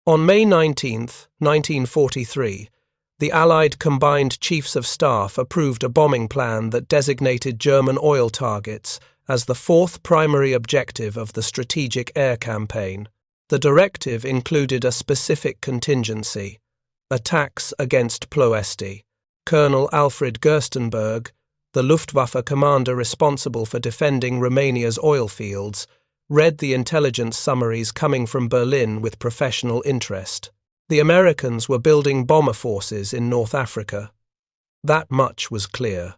On May 19th, 1943, the Allied Combined Chiefs of Staff approved a bombing plan that designated German oil targets as the fourth primary objective of the strategic air campaign. The directive included a specific contingency: attacks against Ploesti. Colonel Alfred Gerstenberg, the Luftwaffe commander responsible for defending Romania's oil fields, read the intelligence summaries coming from Berlin with professional interest. The Americans were building bomber forces in North Africa. That much was clear.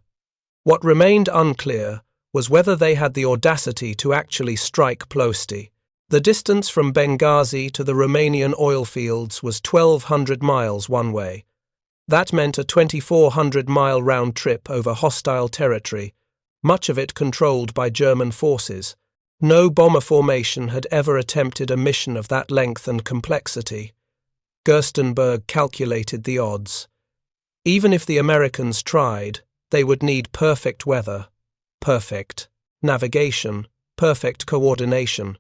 What remained unclear was whether they had the audacity to actually strike Ploesti. The distance from Benghazi to the Romanian oil fields was 1,200 miles one way. That meant a 2,400-mile round trip over hostile territory, much of it controlled by German forces. No bomber formation had ever attempted a mission of that length and complexity. Gerstenberg calculated the odds. Even if the Americans tried, they would need perfect weather, perfect navigation, perfect coordination.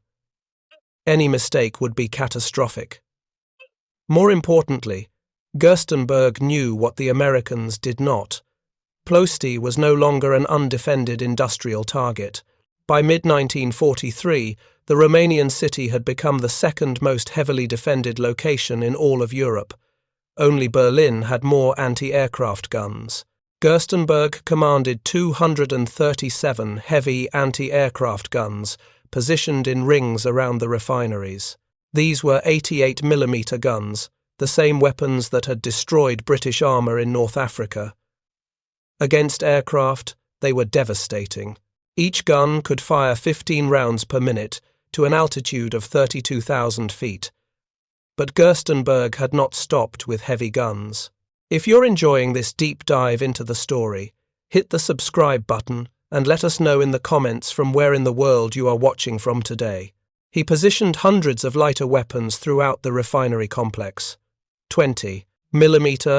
Any mistake would be catastrophic. More importantly, Gerstenberg knew what the Americans did not. Ploesti was no longer an undefended industrial target. By mid-1943, the Romanian city had become the second most heavily defended location in all of Europe. Only Berlin had more anti-aircraft guns. Gerstenberg commanded 237 heavy anti-aircraft guns positioned in rings around the refineries. These were 88mm guns, the same weapons that had destroyed British armour in North Africa. Against aircraft, they were devastating. Each gun could fire 15 rounds per minute to an altitude of 32,000 feet. But Gerstenberg had not stopped with heavy guns. If you're enjoying this deep dive into the story, hit the subscribe button and let us know in the comments from where in the world you are watching from today. He positioned hundreds of lighter weapons throughout the refinery complex. 20mm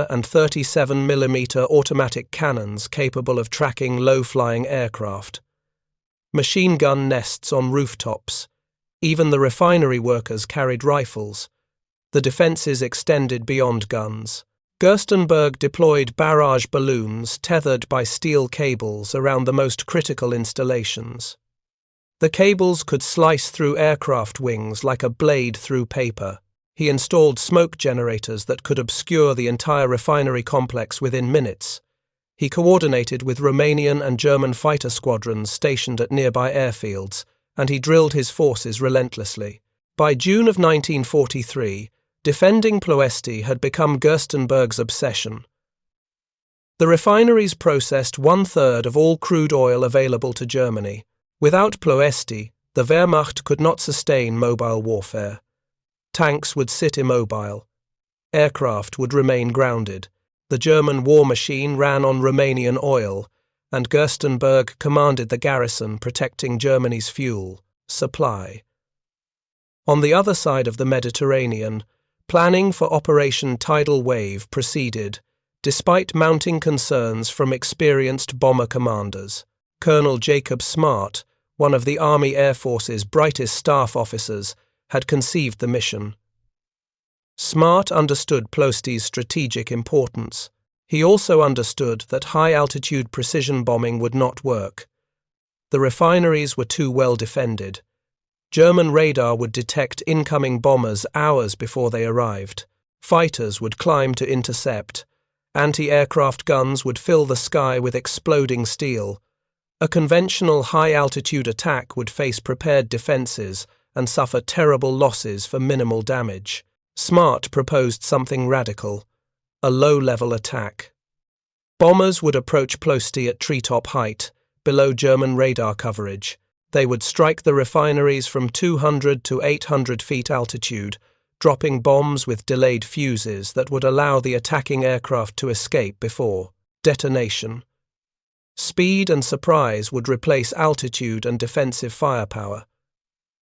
and 37mm automatic cannons capable of tracking low-flying aircraft. Machine gun nests on rooftops. Even the refinery workers carried rifles. The defences extended beyond guns. Gerstenberg deployed barrage balloons tethered by steel cables around the most critical installations. The cables could slice through aircraft wings like a blade through paper. He installed smoke generators that could obscure the entire refinery complex within minutes. He coordinated with Romanian and German fighter squadrons stationed at nearby airfields, and he drilled his forces relentlessly. By June of 1943, defending Ploesti had become Gerstenberg's obsession. The refineries processed 1/3 of all crude oil available to Germany. Without Ploesti, the Wehrmacht could not sustain mobile warfare. Tanks would sit immobile. Aircraft would remain grounded. The German war machine ran on Romanian oil, and Gerstenberg commanded the garrison protecting Germany's fuel supply. On the other side of the Mediterranean, planning for Operation Tidal Wave proceeded, despite mounting concerns from experienced bomber commanders. Colonel Jacob Smart, one of the Army Air Force's brightest staff officers, had conceived the mission. Smart understood Ploesti's strategic importance. He also understood that high-altitude precision bombing would not work. The refineries were too well defended. German radar would detect incoming bombers hours before they arrived. Fighters would climb to intercept. Anti-aircraft guns would fill the sky with exploding steel. A conventional high-altitude attack would face prepared defences and suffer terrible losses for minimal damage. Smart proposed something radical: a low-level attack. Bombers would approach Ploesti at treetop height, below German radar coverage. They would strike the refineries from 200 to 800 feet altitude, dropping bombs with delayed fuses that would allow the attacking aircraft to escape before detonation. Speed and surprise would replace altitude and defensive firepower.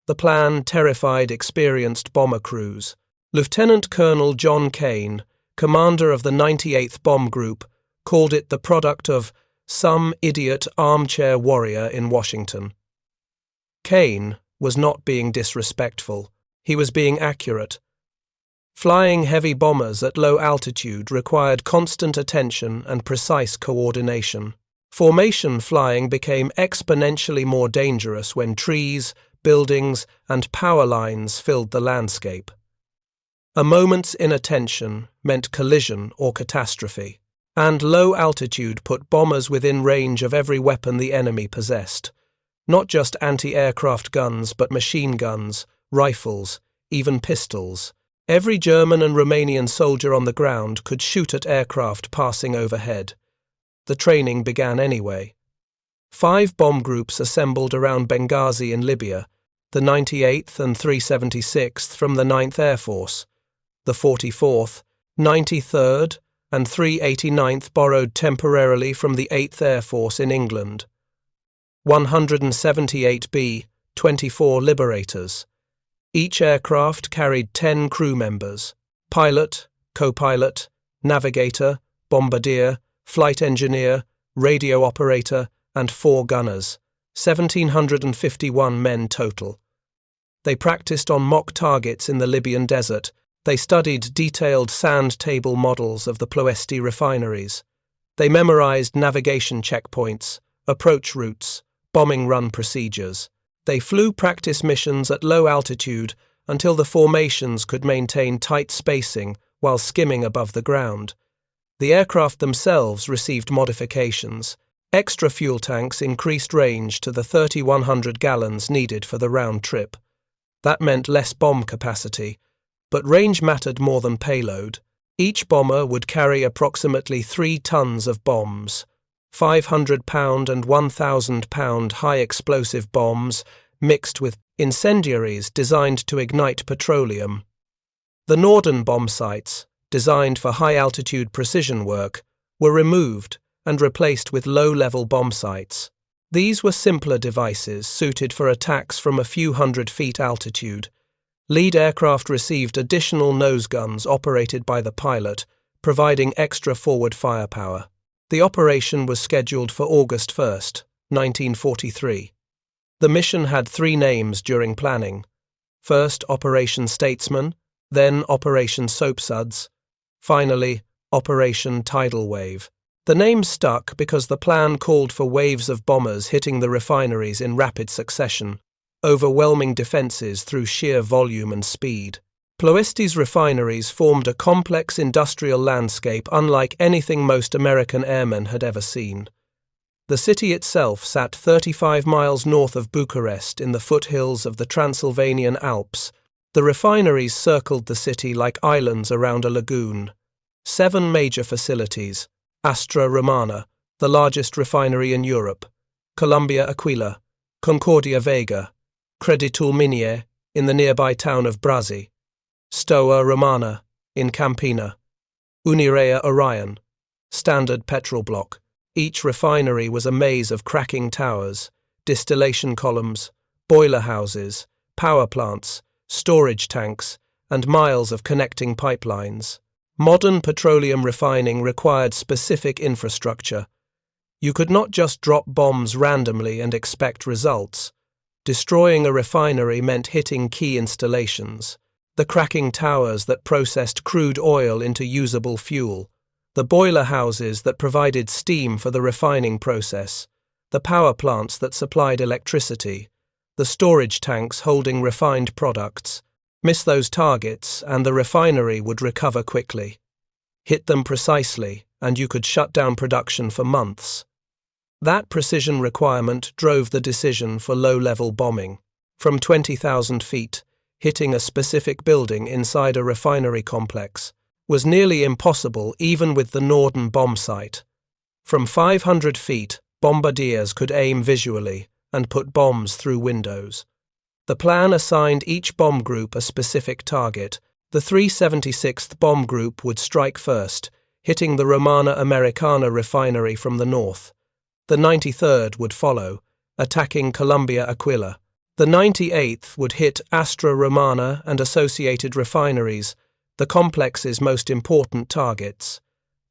The plan terrified experienced bomber crews. Lieutenant Colonel John Kane, commander of the 98th Bomb Group, called it the product of some idiot armchair warrior in Washington. Kane was not being disrespectful. He was being accurate. Flying heavy bombers at low altitude required constant attention and precise coordination. Formation flying became exponentially more dangerous when trees, buildings, and power lines filled the landscape. A moment's inattention meant collision or catastrophe, and low altitude put bombers within range of every weapon the enemy possessed. Not just anti-aircraft guns, but machine guns, rifles, even pistols. Every German and Romanian soldier on the ground could shoot at aircraft passing overhead. The training began anyway. 5 bomb groups assembled around Benghazi in Libya, the 98th and 376th from the 9th Air Force, the 44th, 93rd and 389th borrowed temporarily from the 8th Air Force in England. 178B, 24 Liberators. Each aircraft carried 10 crew members: pilot, co-pilot, navigator, bombardier, flight engineer, radio operator, and 4 gunners, 1,751 men total. They practiced on mock targets in the Libyan desert. They studied detailed sand table models of the Ploesti refineries. They memorized navigation checkpoints, approach routes, bombing run procedures. They flew practice missions at low altitude until the formations could maintain tight spacing while skimming above the ground. The aircraft themselves received modifications. Extra fuel tanks increased range to the 3,100 gallons needed for the round trip. That meant less bomb capacity, but range mattered more than payload. Each bomber would carry approximately 3 tons of bombs, 500-pound and 1,000-pound high-explosive bombs mixed with incendiaries designed to ignite petroleum. The Norden bomb sites, designed for high-altitude precision work, were removed and replaced with low-level bomb sites. These were simpler devices suited for attacks from a few hundred feet altitude. Lead aircraft received additional nose guns operated by the pilot, providing extra forward firepower. The operation was scheduled for August 1st, 1943. The mission had 3 names during planning. First, Operation Statesman, then Operation Soapsuds, finally, Operation Tidal Wave. The name stuck because the plan called for waves of bombers hitting the refineries in rapid succession, overwhelming defences through sheer volume and speed. Ploesti's refineries formed a complex industrial landscape unlike anything most American airmen had ever seen. The city itself sat 35 miles north of Bucharest in the foothills of the Transylvanian Alps. The refineries circled the city like islands around a lagoon. 7 major facilities: Astra Romana, the largest refinery in Europe; Columbia Aquila, Concordia Vega, Creditul Minier in the nearby town of Brazzi, Stoa Romana in Campina, Unirea Orion, Standard Petrol Block. Each refinery was a maze of cracking towers, distillation columns, boiler houses, power plants, storage tanks, and miles of connecting pipelines. Modern petroleum refining required specific infrastructure. You could not just drop bombs randomly and expect results. Destroying a refinery meant hitting key installations: the cracking towers that processed crude oil into usable fuel, the boiler houses that provided steam for the refining process, the power plants that supplied electricity, the storage tanks holding refined products. Miss those targets and the refinery would recover quickly. Hit them precisely and you could shut down production for months. That precision requirement drove the decision for low-level bombing. From 20,000 feet, hitting a specific building inside a refinery complex was nearly impossible even with the Norden bomb site. From 500 feet, bombardiers could aim visually and put bombs through windows. The plan assigned each bomb group a specific target. The 376th Bomb Group would strike first, hitting the Romana Americana refinery from the north. The 93rd would follow, attacking Columbia Aquila. The 98th would hit Astra Romana and associated refineries, the complex's most important targets.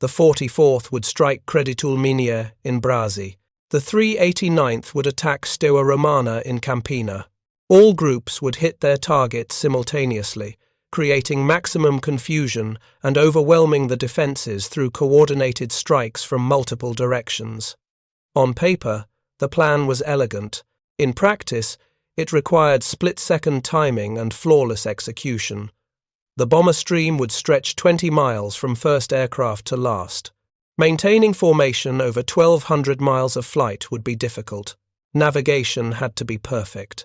The 44th would strike Creditul Minier in Brazzi. The 389th would attack Steaua Romana in Campina. All groups would hit their targets simultaneously, creating maximum confusion and overwhelming the defences through coordinated strikes from multiple directions. On paper, the plan was elegant. In practice, it required split-second timing and flawless execution. The bomber stream would stretch 20 miles from first aircraft to last. Maintaining formation over 1,200 miles of flight would be difficult. Navigation had to be perfect.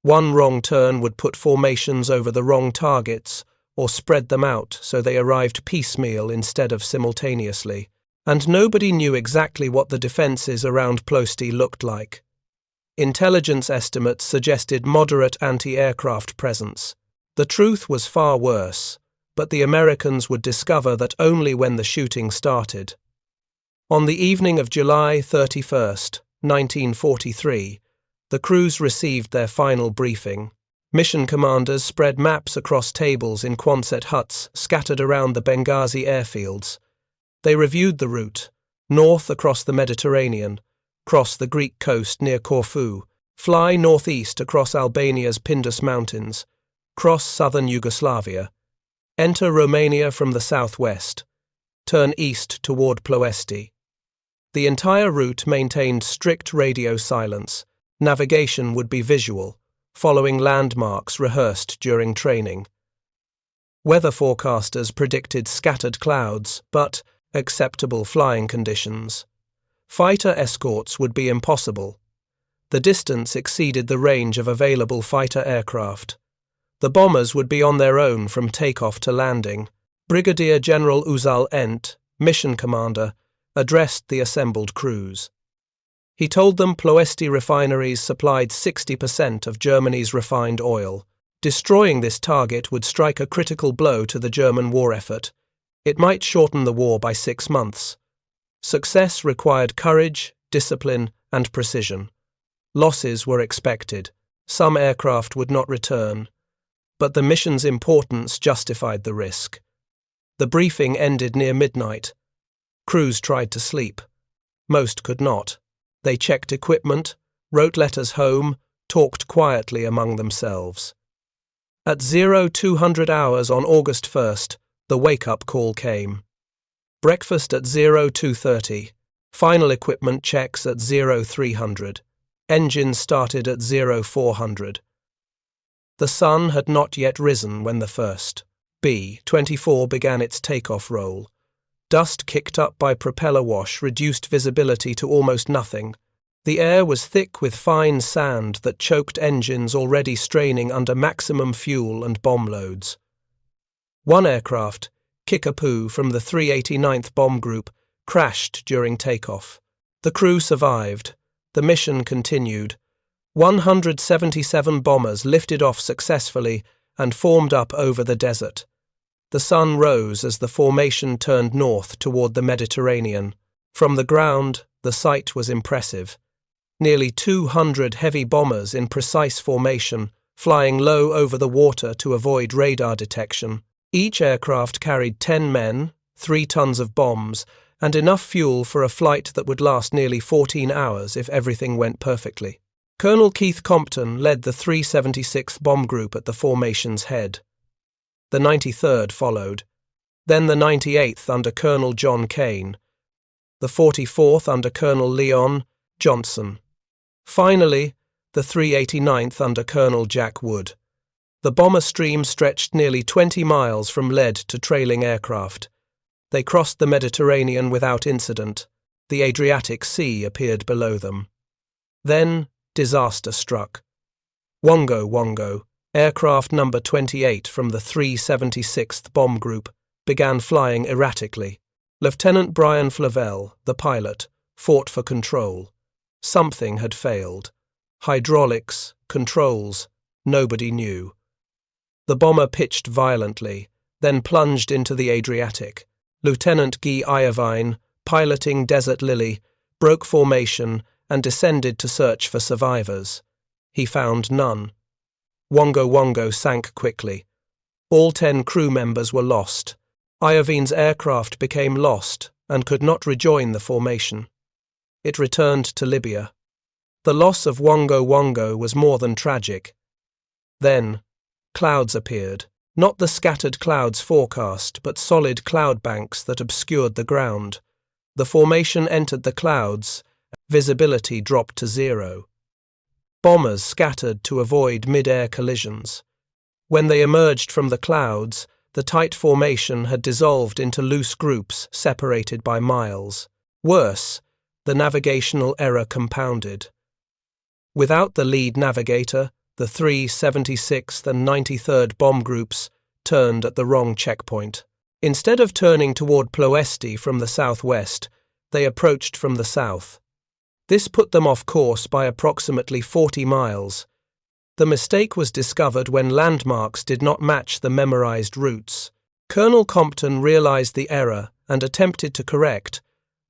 One wrong turn would put formations over the wrong targets or spread them out so they arrived piecemeal instead of simultaneously, and nobody knew exactly what the defences around Ploesti looked like. Intelligence estimates suggested moderate anti-aircraft presence. The truth was far worse, but the Americans would discover that only when the shooting started. On the evening of July 31st, 1943, the crews received their final briefing. Mission commanders spread maps across tables in Quonset huts scattered around the Benghazi airfields. They reviewed the route: north across the Mediterranean, cross the Greek coast near Corfu, fly northeast across Albania's Pindus Mountains, cross southern Yugoslavia, enter Romania from the southwest, turn east toward Ploesti. The entire route maintained strict radio silence. Navigation would be visual, following landmarks rehearsed during training. Weather forecasters predicted scattered clouds, but acceptable flying conditions. Fighter escorts would be impossible. The distance exceeded the range of available fighter aircraft. The bombers would be on their own from takeoff to landing. Brigadier General Uzal Ent, mission commander, addressed the assembled crews. He told them Ploesti refineries supplied 60% of Germany's refined oil. Destroying this target would strike a critical blow to the German war effort. It might shorten the war by 6 months. Success required courage, discipline, and precision. Losses were expected. Some aircraft would not return. But the mission's importance justified the risk. The briefing ended near midnight. Crews tried to sleep. Most could not. They checked equipment, wrote letters home, talked quietly among themselves. At 0200 hours on August 1st, the wake-up call came. Breakfast at 0230, final equipment checks at 0300, engines started at 0400. The sun had not yet risen when the first B-24 began its takeoff roll. Dust kicked up by propeller wash reduced visibility to almost nothing. The air was thick with fine sand that choked engines already straining under maximum fuel and bomb loads. One aircraft, Kickapoo from the 389th Bomb Group, crashed during takeoff. The crew survived. The mission continued. 177 bombers lifted off successfully and formed up over the desert. The sun rose as the formation turned north toward the Mediterranean. From the ground, the sight was impressive. Nearly 200 heavy bombers in precise formation, flying low over the water to avoid radar detection. Each aircraft carried 10 men, 3 tons of bombs, and enough fuel for a flight that would last nearly 14 hours if everything went perfectly. Colonel Keith Compton led the 376th Bomb Group at the formation's head. The 93rd followed, then the 98th under Colonel John Kane, the 44th under Colonel Leon Johnson. Finally, the 389th under Colonel Jack Wood. The bomber stream stretched nearly 20 miles from lead to trailing aircraft. They crossed the Mediterranean without incident. The Adriatic Sea appeared below them. Then, disaster struck. Wongo, aircraft number 28 from the 376th Bomb Group, began flying erratically. Lieutenant Brian Flavel, the pilot, fought for control. Something had failed. Hydraulics, controls, nobody knew. The bomber pitched violently, then plunged into the Adriatic. Lieutenant Guy Iovine, piloting Desert Lily, broke formation and descended to search for survivors. He found none. Wongo sank quickly. All 10 crew members were lost. Iovine's aircraft became lost and could not rejoin the formation. It returned to Libya. The loss of Wongo was more than tragic. Then, clouds appeared. Not the scattered clouds forecast, but solid cloud banks that obscured the ground. The formation entered the clouds, visibility dropped to zero. Bombers scattered to avoid mid-air collisions. When they emerged from the clouds, the tight formation had dissolved into loose groups separated by miles. Worse, the navigational error compounded. Without the lead navigator, the 376th and 93rd bomb groups turned at the wrong checkpoint. Instead of turning toward Ploesti from the southwest, they approached from the south. This put them off course by approximately 40 miles. The mistake was discovered when landmarks did not match the memorized routes. Colonel Compton realized the error and attempted to correct,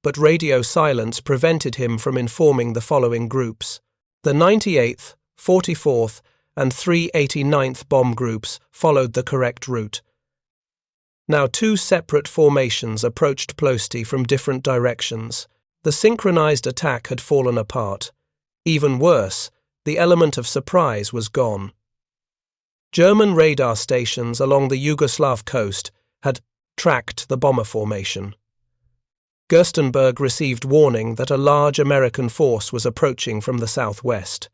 but radio silence prevented him from informing the following groups. The 98th, 44th, and 389th bomb groups followed the correct route. Now two separate formations approached Ploesti from different directions. The synchronized attack had fallen apart. Even worse, the element of surprise was gone. German radar stations along the Yugoslav coast had tracked the bomber formation. Gerstenberg received warning that a large American force was approaching from the southwest.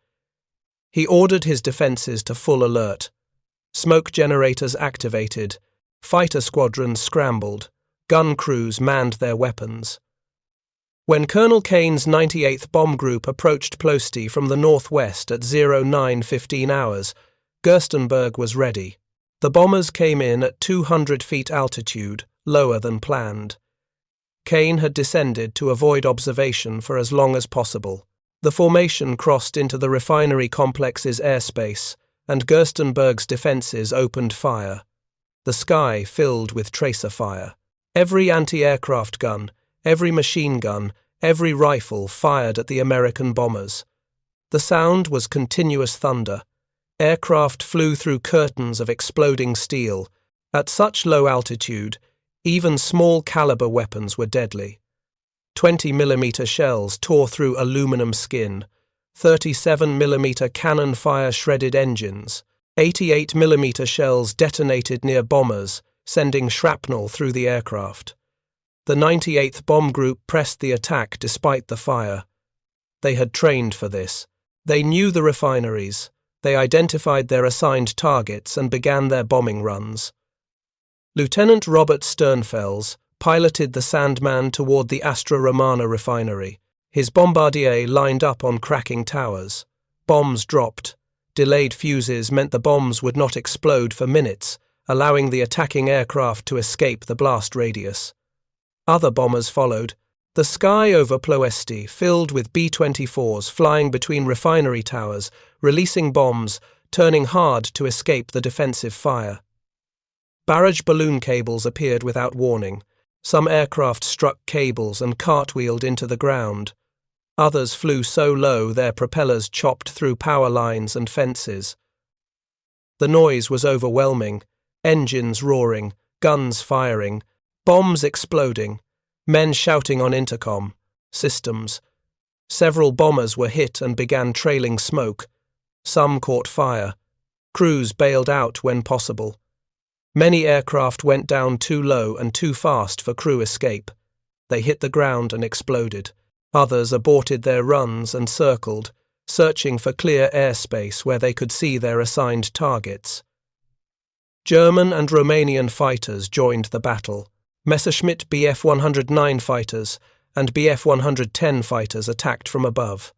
He ordered his defenses to full alert. Smoke generators activated, fighter squadrons scrambled, gun crews manned their weapons. When Colonel Kane's 98th Bomb Group approached Ploesti from the northwest at 09:15 hours, Gerstenberg was ready. The bombers came in at 200 feet altitude, lower than planned. Kane had descended to avoid observation for as long as possible. The formation crossed into the refinery complex's airspace, and Gerstenberg's defenses opened fire. The sky filled with tracer fire. Every anti-aircraft gun, every machine gun, every rifle fired at the American bombers. The sound was continuous thunder. Aircraft flew through curtains of exploding steel. At such low altitude, even small-caliber weapons were deadly. 20mm shells tore through aluminum skin. 37mm cannon fire shredded engines. 88mm shells detonated near bombers, sending shrapnel through the aircraft. The 98th Bomb Group pressed the attack despite the fire. They had trained for this. They knew the refineries. They identified their assigned targets and began their bombing runs. Lieutenant Robert Sternfels piloted the Sandman toward the Astra Romana refinery. His bombardier lined up on cracking towers. Bombs dropped. Delayed fuses meant the bombs would not explode for minutes, allowing the attacking aircraft to escape the blast radius. Other bombers followed. The sky over Ploesti filled with B-24s flying between refinery towers, releasing bombs, turning hard to escape the defensive fire. Barrage balloon cables appeared without warning. Some aircraft struck cables and cartwheeled into the ground. Others flew so low their propellers chopped through power lines and fences. The noise was overwhelming. Engines roaring, guns firing, bombs exploding, men shouting on intercom, systems. Several bombers were hit and began trailing smoke. Some caught fire. Crews bailed out when possible. Many aircraft went down too low and too fast for crew escape. They hit the ground and exploded. Others aborted their runs and circled, searching for clear airspace where they could see their assigned targets. German and Romanian fighters joined the battle. Messerschmitt Bf-109 fighters and Bf-110 fighters attacked from above.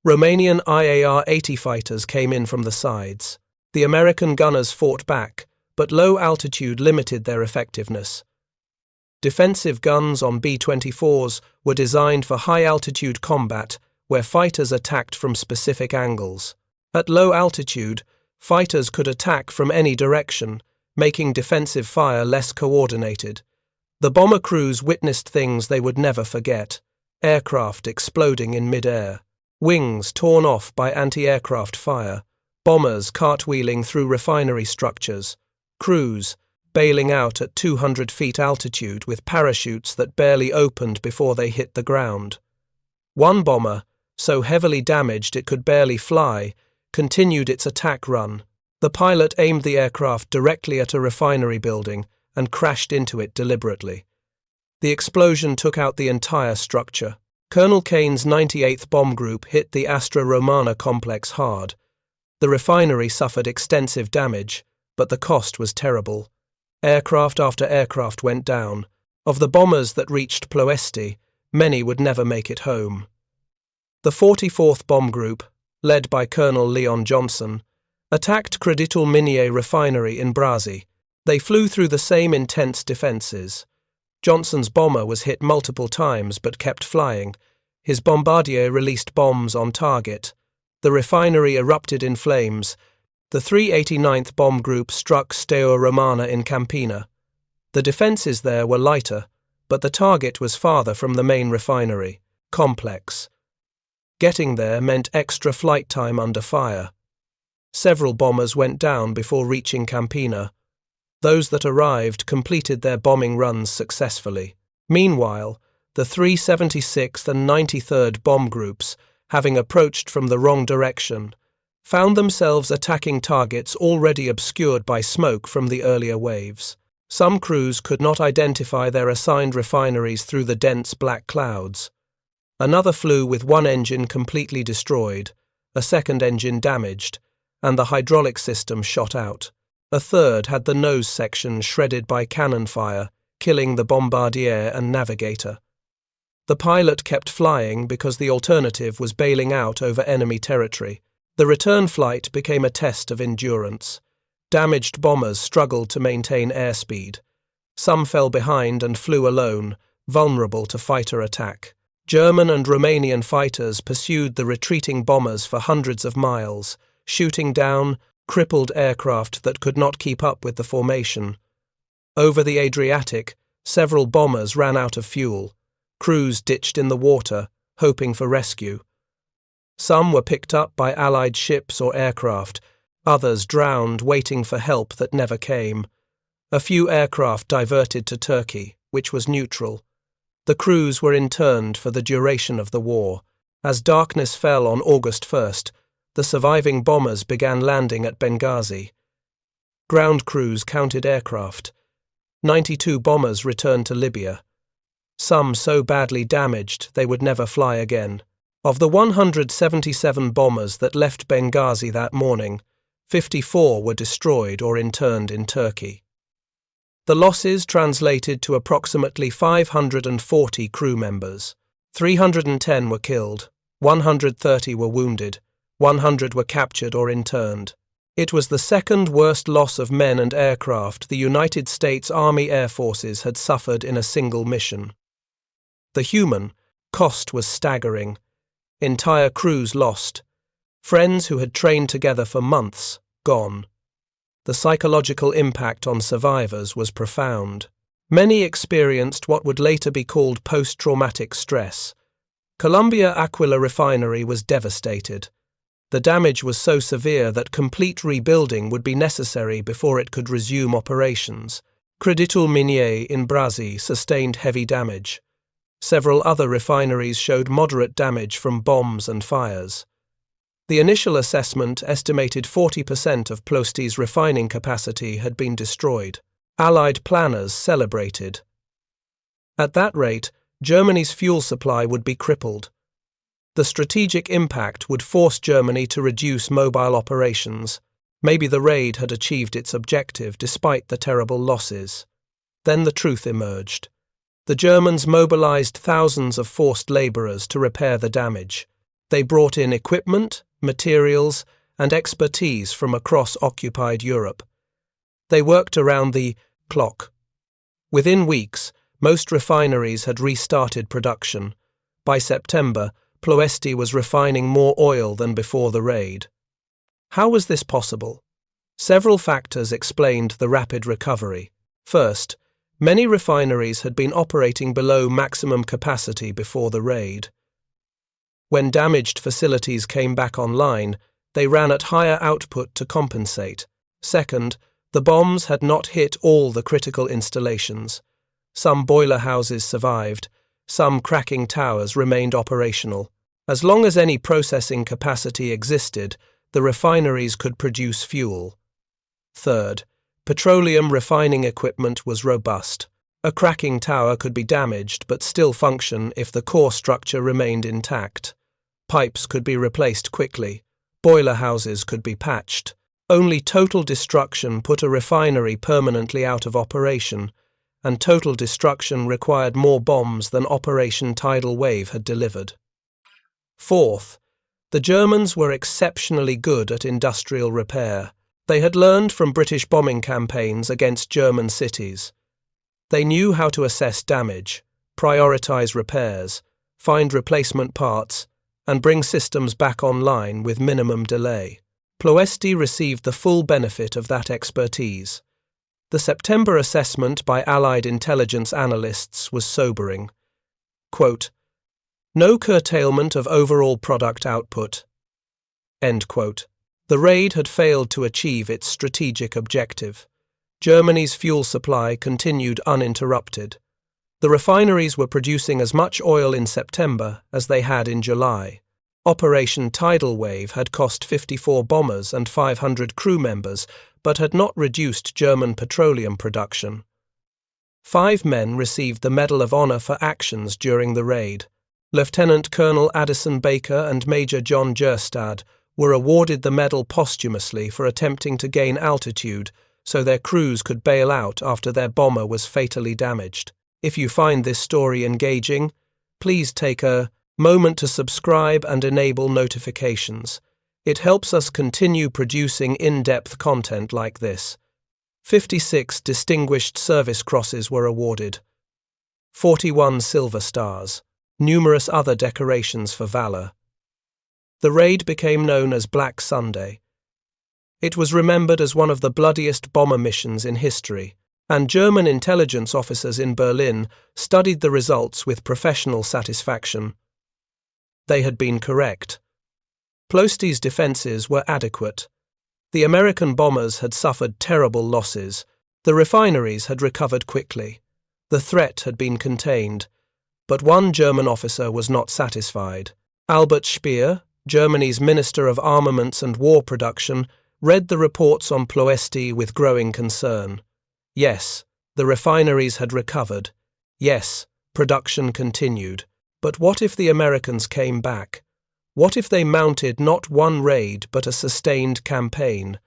Romanian IAR-80 fighters came in from the sides. The American gunners fought back, but low altitude limited their effectiveness. Defensive guns on B-24s were designed for high-altitude combat where fighters attacked from specific angles. At low altitude, fighters could attack from any direction, making defensive fire less coordinated. The bomber crews witnessed things they would never forget: aircraft exploding in mid-air, wings torn off by anti-aircraft fire, bombers cartwheeling through refinery structures, crews bailing out at 200 feet altitude with parachutes that barely opened before they hit the ground. One bomber, so heavily damaged it could barely fly, continued its attack run. The pilot aimed the aircraft directly at a refinery building and crashed into it deliberately. The explosion took out the entire structure. Colonel Kane's 98th Bomb Group hit the Astra Romana complex hard. The refinery suffered extensive damage, but the cost was terrible. Aircraft after aircraft went down. Of the bombers that reached Ploesti, many would never make it home. The 44th Bomb Group, led by Colonel Leon Johnson, attacked Creditul Minier refinery in Benghazi. They flew through the same intense defences. Johnson's bomber was hit multiple times but kept flying. His bombardier released bombs on target. The refinery erupted in flames. The 389th Bomb Group struck Steaua Romana in Campina. The defences there were lighter, but the target was farther from the main refinery complex. Getting there meant extra flight time under fire. Several bombers went down before reaching Campina. Those that arrived completed their bombing runs successfully. Meanwhile, the 376th and 93rd Bomb Groups, having approached from the wrong direction, found themselves attacking targets already obscured by smoke from the earlier waves. Some crews could not identify their assigned refineries through the dense black clouds. Another flew with one engine completely destroyed, a second engine damaged, and the hydraulic system shot out. A third had the nose section shredded by cannon fire, killing the bombardier and navigator. The pilot kept flying because the alternative was bailing out over enemy territory. The return flight became a test of endurance. Damaged bombers struggled to maintain airspeed. Some fell behind and flew alone, vulnerable to fighter attack. German and Romanian fighters pursued the retreating bombers for hundreds of miles, shooting down crippled aircraft that could not keep up with the formation. Over the Adriatic, several bombers ran out of fuel. Crews ditched in the water, hoping for rescue. Some were picked up by Allied ships or aircraft, others drowned waiting for help that never came. A few aircraft diverted to Turkey, which was neutral. The crews were interned for the duration of the war. As darkness fell on August 1st, the surviving bombers began landing at Benghazi. Ground crews counted aircraft. 92 bombers returned to Libya. Some so badly damaged they would never fly again. Of the 177 bombers that left Benghazi that morning, 54 were destroyed or interned in Turkey. The losses translated to approximately 540 crew members. 310 were killed, 130 were wounded, 100 were captured or interned. It was the second worst loss of men and aircraft the United States Army Air Forces had suffered in a single mission. The human cost was staggering. Entire crews lost. Friends who had trained together for months, gone. The psychological impact on survivors was profound. Many experienced what would later be called post-traumatic stress. Columbia Aquila Refinery was devastated. The damage was so severe that complete rebuilding would be necessary before it could resume operations. Creditul Minier in Benghazi sustained heavy damage. Several other refineries showed moderate damage from bombs and fires. The initial assessment estimated 40% of Ploesti's refining capacity had been destroyed. Allied planners celebrated. At that rate, Germany's fuel supply would be crippled. The strategic impact would force Germany to reduce mobile operations. Maybe the raid had achieved its objective despite the terrible losses. Then the truth emerged. The Germans mobilized thousands of forced laborers to repair the damage. They brought in equipment, materials, and expertise from across occupied Europe. They worked around the clock. Within weeks, most refineries had restarted production. By September, Ploesti was refining more oil than before the raid. How was this possible? Several factors explained the rapid recovery. First, many refineries had been operating below maximum capacity before the raid. When damaged facilities came back online, they ran at higher output to compensate. Second, the bombs had not hit all the critical installations. Some boiler houses survived. Some cracking towers remained operational. As long as any processing capacity existed, the refineries could produce fuel. Third, petroleum refining equipment was robust. A cracking tower could be damaged but still function if the core structure remained intact. Pipes could be replaced quickly. Boiler houses could be patched. Only total destruction put a refinery permanently out of operation, and total destruction required more bombs than Operation Tidal Wave had delivered. Fourth, the Germans were exceptionally good at industrial repair. They had learned from British bombing campaigns against German cities. They knew how to assess damage, prioritize repairs, find replacement parts, and bring systems back online with minimum delay. Ploesti received the full benefit of that expertise. The September assessment by Allied intelligence analysts was sobering. Quote, "No curtailment of overall product output." End quote. The raid had failed to achieve its strategic objective. Germany's fuel supply continued uninterrupted. The refineries were producing as much oil in September as they had in July. Operation Tidal Wave had cost 54 bombers and 500 crew members, but had not reduced German petroleum production. 5 men received the Medal of Honor for actions during the raid. Lieutenant Colonel Addison Baker and Major John Gerstad were awarded the medal posthumously for attempting to gain altitude so their crews could bail out after their bomber was fatally damaged. If you find this story engaging, please take a moment to subscribe and enable notifications. It helps us continue producing in-depth content like this. 56 Distinguished Service Crosses were awarded. 41 Silver Stars. Numerous other decorations for valor. The raid became known as Black Sunday. It was remembered as one of the bloodiest bomber missions in history, and German intelligence officers in Berlin studied the results with professional satisfaction. They had been correct. Ploesti's defenses were adequate. The American bombers had suffered terrible losses. The refineries had recovered quickly. The threat had been contained. But one German officer was not satisfied. Albert Speer, Germany's Minister of Armaments and War Production, read the reports on Ploesti with growing concern. Yes, the refineries had recovered. Yes, production continued. But what if the Americans came back? What if they mounted not one raid but a sustained campaign?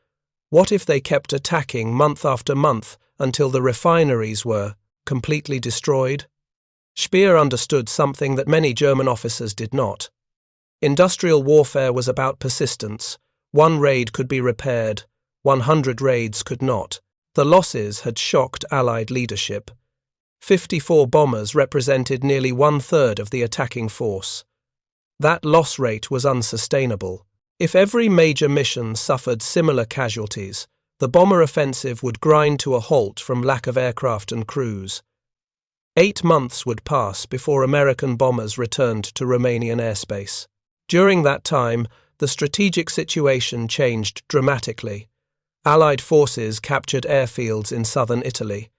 What if they kept attacking month after month until the refineries were completely destroyed? Speer understood something that many German officers did not. Industrial warfare was about persistence. One raid could be repaired, 100 raids could not. The losses had shocked Allied leadership. 54 bombers represented nearly 1/3 of the attacking force. That loss rate was unsustainable. If every major mission suffered similar casualties, the bomber offensive would grind to a halt from lack of aircraft and crews. 8 months would pass before American bombers returned to Romanian airspace. During that time, the strategic situation changed dramatically. Allied forces captured airfields in southern Italy.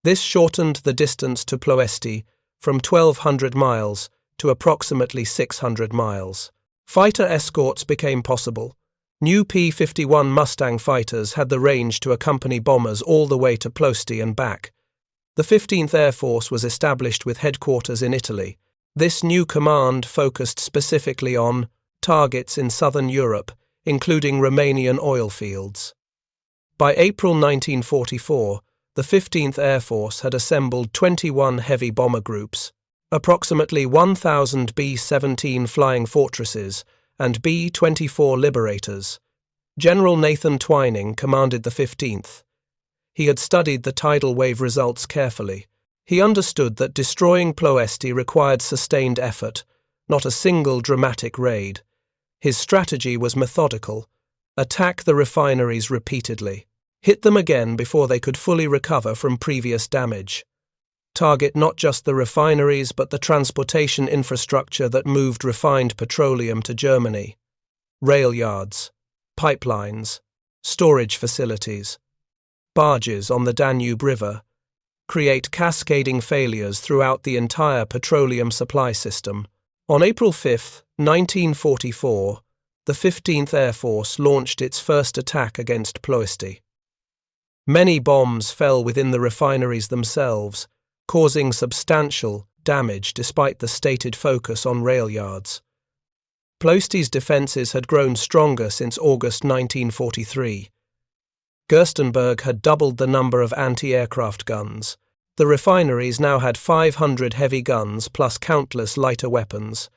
This shortened the distance to Ploesti from 1,200 miles to approximately 600 miles. Fighter escorts became possible. New P-51 Mustang fighters had the range to accompany bombers all the way to Ploesti and back. The 15th Air Force was established with headquarters in Italy. This new command focused specifically on targets in southern Europe, including Romanian oil fields. By April 1944, the 15th Air Force had assembled 21 heavy bomber groups, approximately 1,000 B-17 Flying Fortresses and B-24 Liberators. General Nathan Twining commanded the 15th. He had studied the tidal wave results carefully. He understood that destroying Ploesti required sustained effort, not a single dramatic raid. His strategy was methodical. Attack the refineries repeatedly. Hit them again before they could fully recover from previous damage. Target not just the refineries but the transportation infrastructure that moved refined petroleum to Germany. Rail yards, pipelines, storage facilities, barges on the Danube River. Create cascading failures throughout the entire petroleum supply system. On April 5, 1944, the 15th Air Force launched its first attack against Ploesti. Many bombs fell within the refineries themselves, causing substantial damage despite the stated focus on rail yards. Ploesti's defences had grown stronger since August 1943. Gerstenberg had doubled the number of anti-aircraft guns. The refineries now had 500 heavy guns plus countless lighter weapons.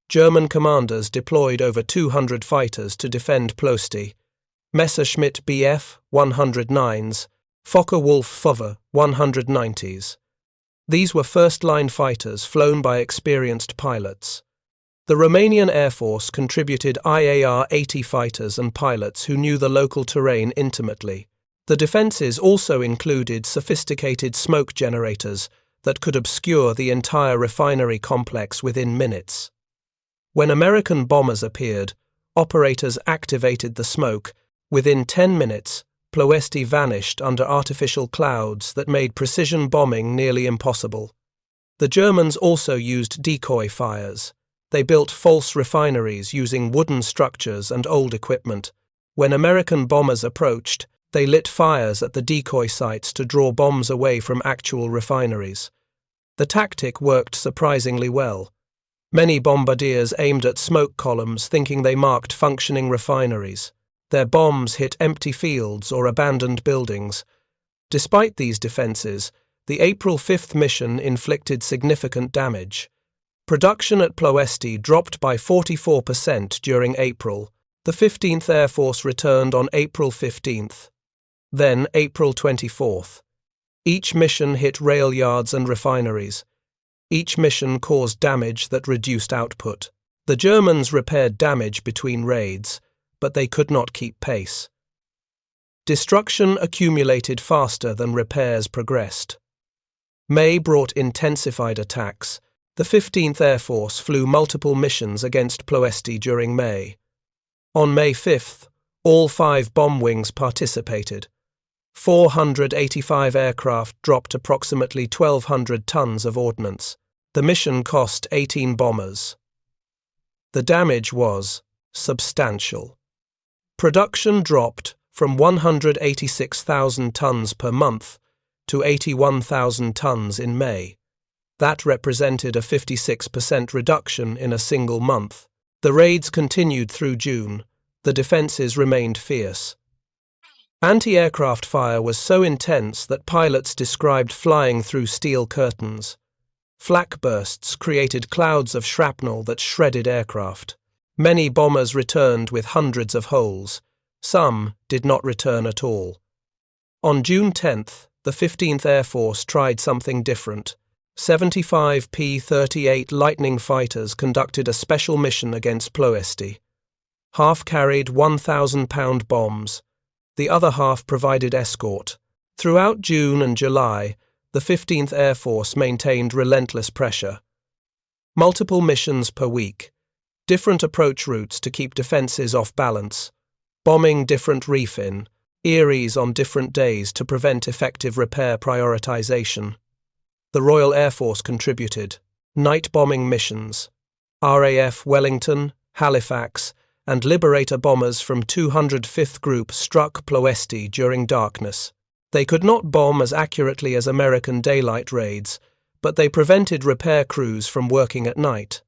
German commanders deployed over 200 fighters to defend Ploesti. Messerschmitt Bf 109s, Focke-Wulf 190s. These were first-line fighters flown by experienced pilots. The Romanian Air Force contributed IAR-80 fighters and pilots who knew the local terrain intimately. The defences also included sophisticated smoke generators that could obscure the entire refinery complex within minutes. When American bombers appeared, operators activated the smoke. Within 10 minutes, Ploesti vanished under artificial clouds that made precision bombing nearly impossible. The Germans also used decoy fires. They built false refineries using wooden structures and old equipment. When American bombers approached, they lit fires at the decoy sites to draw bombs away from actual refineries. The tactic worked surprisingly well. Many bombardiers aimed at smoke columns thinking they marked functioning refineries. Their bombs hit empty fields or abandoned buildings. Despite these defences, the April 5th mission inflicted significant damage. Production at Ploesti dropped by 44% during April. The 15th Air Force returned on April 15th. Then April 24th. Each mission hit rail yards and refineries. Each mission caused damage that reduced output. The Germans repaired damage between raids, but they could not keep pace. Destruction accumulated faster than repairs progressed. May brought intensified attacks. The 15th Air Force flew multiple missions against Ploesti during May. On May 5th, all 5 bomb wings participated. 485 aircraft dropped approximately 1,200 tons of ordnance. The mission cost 18 bombers. The damage was substantial. Production dropped from 186,000 tons per month to 81,000 tons in May. That represented a 56% reduction in a single month. The raids continued through June. The defences remained fierce. Anti-aircraft fire was so intense that pilots described flying through steel curtains. Flak bursts created clouds of shrapnel that shredded aircraft. Many bombers returned with hundreds of holes. Some did not return at all. On June 10th, the 15th Air Force tried something different. 75 P-38 Lightning fighters conducted a special mission against Ploesti. Half carried 1,000-pound bombs. The other half provided escort. Throughout June and July, the 15th Air Force maintained relentless pressure. Multiple missions per week. Different approach routes to keep defences off balance. Bombing different reef-in. Eyries on different days to prevent effective repair prioritization. The Royal Air Force contributed. Night bombing missions. RAF Wellington, Halifax, and Liberator bombers from 205th Group struck Ploesti during darkness. They could not bomb as accurately as American daylight raids, but they prevented repair crews from working at night.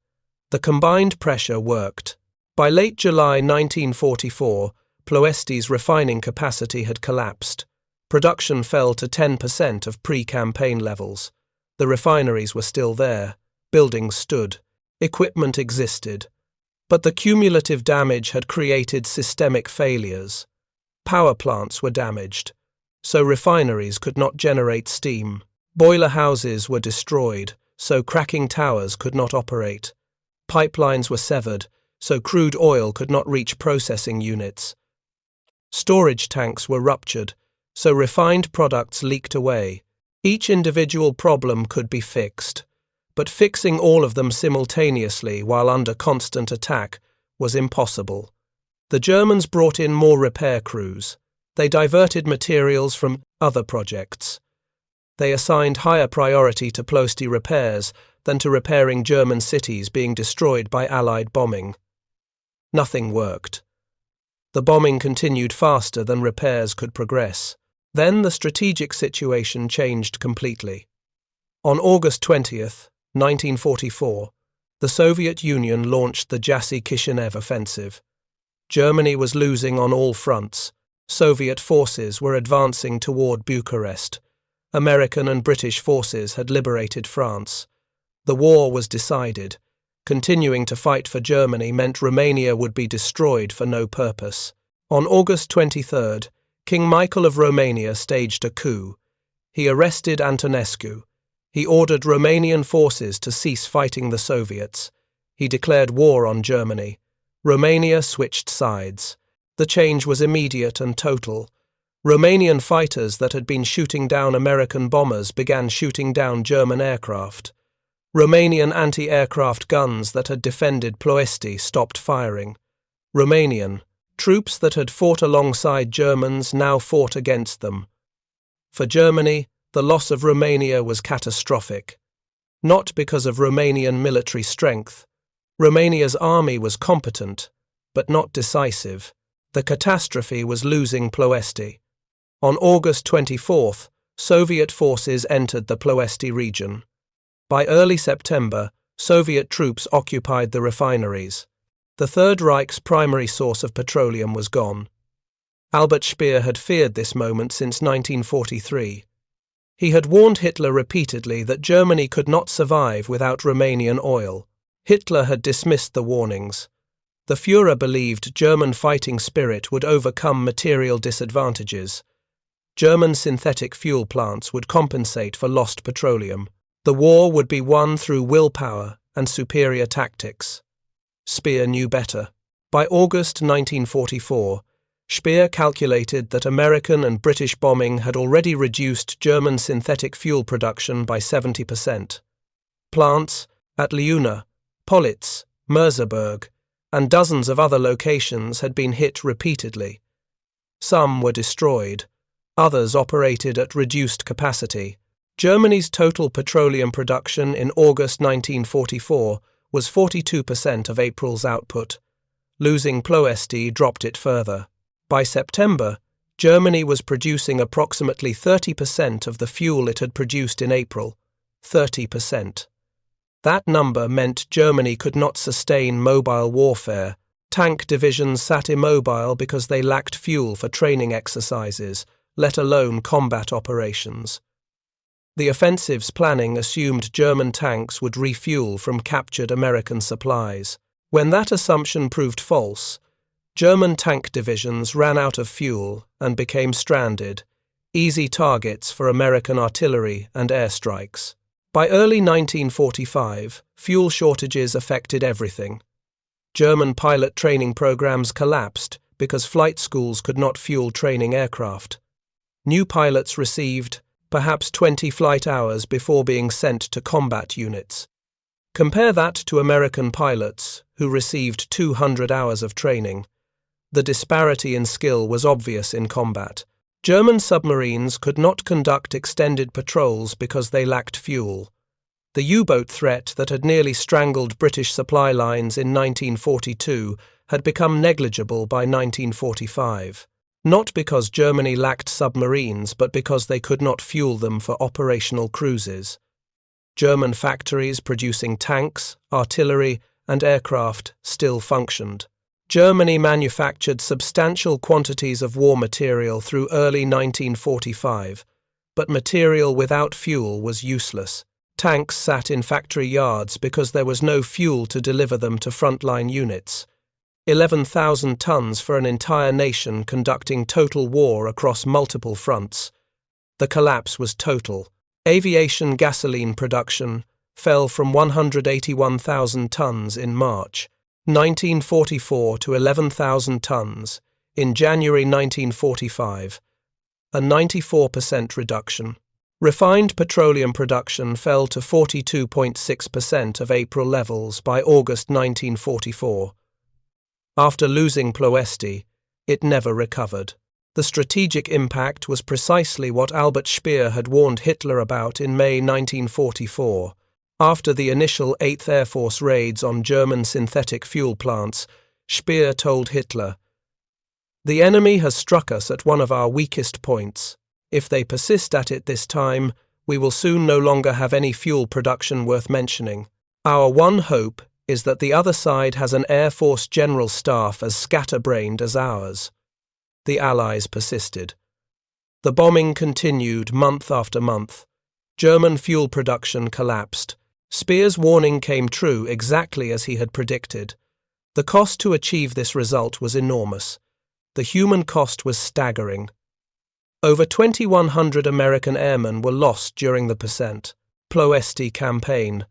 The combined pressure worked. By late July 1944, Ploesti's refining capacity had collapsed. Production fell to 10% of pre-campaign levels. The refineries were still there. Buildings stood. Equipment existed. But the cumulative damage had created systemic failures. Power plants were damaged, so refineries could not generate steam. Boiler houses were destroyed, so cracking towers could not operate. Pipelines were severed, so crude oil could not reach processing units. Storage tanks were ruptured, so refined products leaked away. Each individual problem could be fixed, but fixing all of them simultaneously while under constant attack was impossible. The Germans brought in more repair crews. They diverted materials from other projects. They assigned higher priority to Ploesti repairs than to repairing German cities being destroyed by Allied bombing. Nothing worked. The bombing continued faster than repairs could progress. Then the strategic situation changed completely. On August 20th, 1944, the Soviet Union launched the Jassy-Kishinev offensive. Germany was losing on all fronts. Soviet forces were advancing toward Bucharest. American and British forces had liberated France. The war was decided. Continuing to fight for Germany meant Romania would be destroyed for no purpose. On August 23rd, King Michael of Romania staged a coup. He arrested Antonescu. He ordered Romanian forces to cease fighting the Soviets. He declared war on Germany. Romania switched sides. The change was immediate and total. Romanian fighters that had been shooting down American bombers began shooting down German aircraft. Romanian anti-aircraft guns that had defended Ploesti stopped firing. Romanian troops that had fought alongside Germans now fought against them. For Germany, the loss of Romania was catastrophic. Not because of Romanian military strength. Romania's army was competent, but not decisive. The catastrophe was losing Ploesti. On August 24th, Soviet forces entered the Ploesti region. By early September, Soviet troops occupied the refineries. The Third Reich's primary source of petroleum was gone. Albert Speer had feared this moment since 1943. He had warned Hitler repeatedly that Germany could not survive without Romanian oil. Hitler had dismissed the warnings. The Führer believed German fighting spirit would overcome material disadvantages. German synthetic fuel plants would compensate for lost petroleum. The war would be won through willpower and superior tactics. Speer knew better. By August 1944, Speer calculated that American and British bombing had already reduced German synthetic fuel production by 70%. Plants at Leuna, Politz, Merseburg, and dozens of other locations had been hit repeatedly. Some were destroyed, others operated at reduced capacity. Germany's total petroleum production in August 1944 was 42% of April's output. Losing Ploesti dropped it further. By September, Germany was producing approximately 30% of the fuel it had produced in April. 30%. That number meant Germany could not sustain mobile warfare. Tank divisions sat immobile because they lacked fuel for training exercises, let alone combat operations. The offensive's planning assumed German tanks would refuel from captured American supplies. When that assumption proved false, German tank divisions ran out of fuel and became stranded, easy targets for American artillery and airstrikes. By early 1945, fuel shortages affected everything. German pilot training programs collapsed because flight schools could not fuel training aircraft. New pilots received perhaps 20 flight hours before being sent to combat units. Compare that to American pilots, who received 200 hours of training. The disparity in skill was obvious in combat. German submarines could not conduct extended patrols because they lacked fuel. The U-boat threat that had nearly strangled British supply lines in 1942 had become negligible by 1945. Not because Germany lacked submarines, but because they could not fuel them for operational cruises. German factories producing tanks, artillery, and aircraft still functioned. Germany manufactured substantial quantities of war material through early 1945, but material without fuel was useless. Tanks sat in factory yards because there was no fuel to deliver them to frontline units. 11,000 tons for an entire nation conducting total war across multiple fronts. The collapse was total. Aviation gasoline production fell from 181,000 tons in March 1944 to 11,000 tons in January 1945, a 94% reduction. Refined petroleum production fell to 42.6% of April levels by August 1944. After losing Ploesti, it never recovered. The strategic impact was precisely what Albert Speer had warned Hitler about in May 1944. After the initial 8th Air Force raids on German synthetic fuel plants, Speer told Hitler, "The enemy has struck us at one of our weakest points. If they persist at it this time, we will soon no longer have any fuel production worth mentioning. Our one hope is that the other side has an Air Force General Staff as scatterbrained as ours." The Allies persisted. The bombing continued month after month. German fuel production collapsed. Speer's warning came true exactly as he had predicted. The cost to achieve this result was enormous. The human cost was staggering. Over 2,100 American airmen were lost during the Ploesti campaign.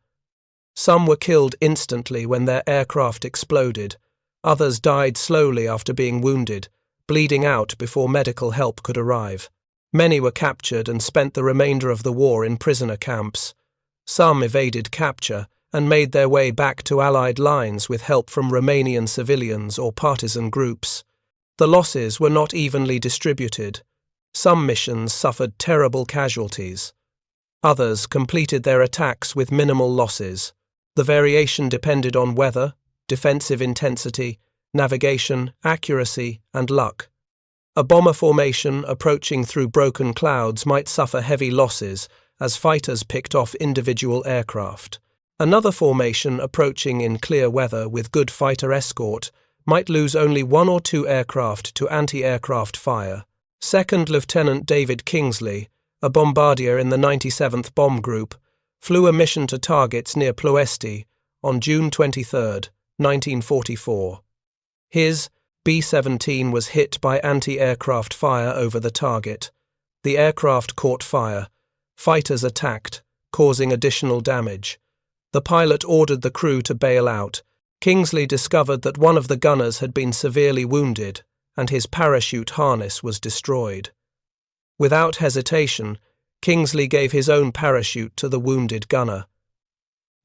Some were killed instantly when their aircraft exploded. Others died slowly after being wounded, bleeding out before medical help could arrive. Many were captured and spent the remainder of the war in prisoner camps. Some evaded capture and made their way back to Allied lines with help from Romanian civilians or partisan groups. The losses were not evenly distributed. Some missions suffered terrible casualties. Others completed their attacks with minimal losses. The variation depended on weather, defensive intensity, navigation, accuracy, and luck. A bomber formation approaching through broken clouds might suffer heavy losses as fighters picked off individual aircraft. Another formation approaching in clear weather with good fighter escort might lose only 1 or 2 aircraft to anti-aircraft fire. Second Lieutenant David Kingsley, a bombardier in the 97th Bomb Group, flew a mission to targets near Ploesti on June 23, 1944. His B-17 was hit by anti-aircraft fire over the target. The aircraft caught fire. Fighters attacked, causing additional damage. The pilot ordered the crew to bail out. Kingsley discovered that one of the gunners had been severely wounded, and his parachute harness was destroyed. Without hesitation, Kingsley gave his own parachute to the wounded gunner.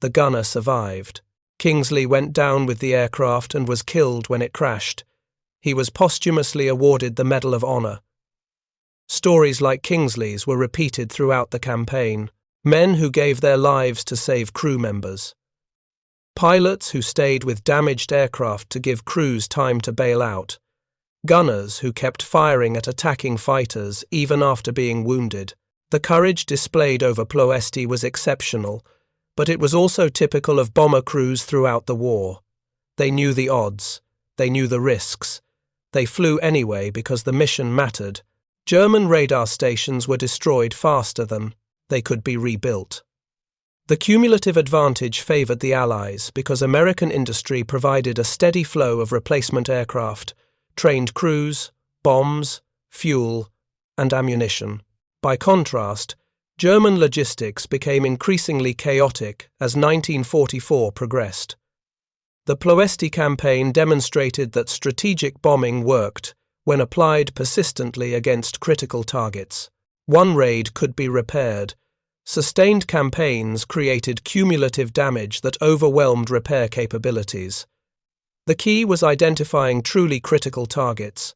The gunner survived. Kingsley went down with the aircraft and was killed when it crashed. He was posthumously awarded the Medal of Honor. Stories like Kingsley's were repeated throughout the campaign. Men who gave their lives to save crew members. Pilots who stayed with damaged aircraft to give crews time to bail out. Gunners who kept firing at attacking fighters even after being wounded. The courage displayed over Ploesti was exceptional, but it was also typical of bomber crews throughout the war. They knew the odds. They knew the risks. They flew anyway because the mission mattered. German radar stations were destroyed faster than they could be rebuilt. The cumulative advantage favored the Allies because American industry provided a steady flow of replacement aircraft, trained crews, bombs, fuel, and ammunition. By contrast, German logistics became increasingly chaotic as 1944 progressed. The Ploesti campaign demonstrated that strategic bombing worked when applied persistently against critical targets. One raid could be repaired. Sustained campaigns created cumulative damage that overwhelmed repair capabilities. The key was identifying truly critical targets.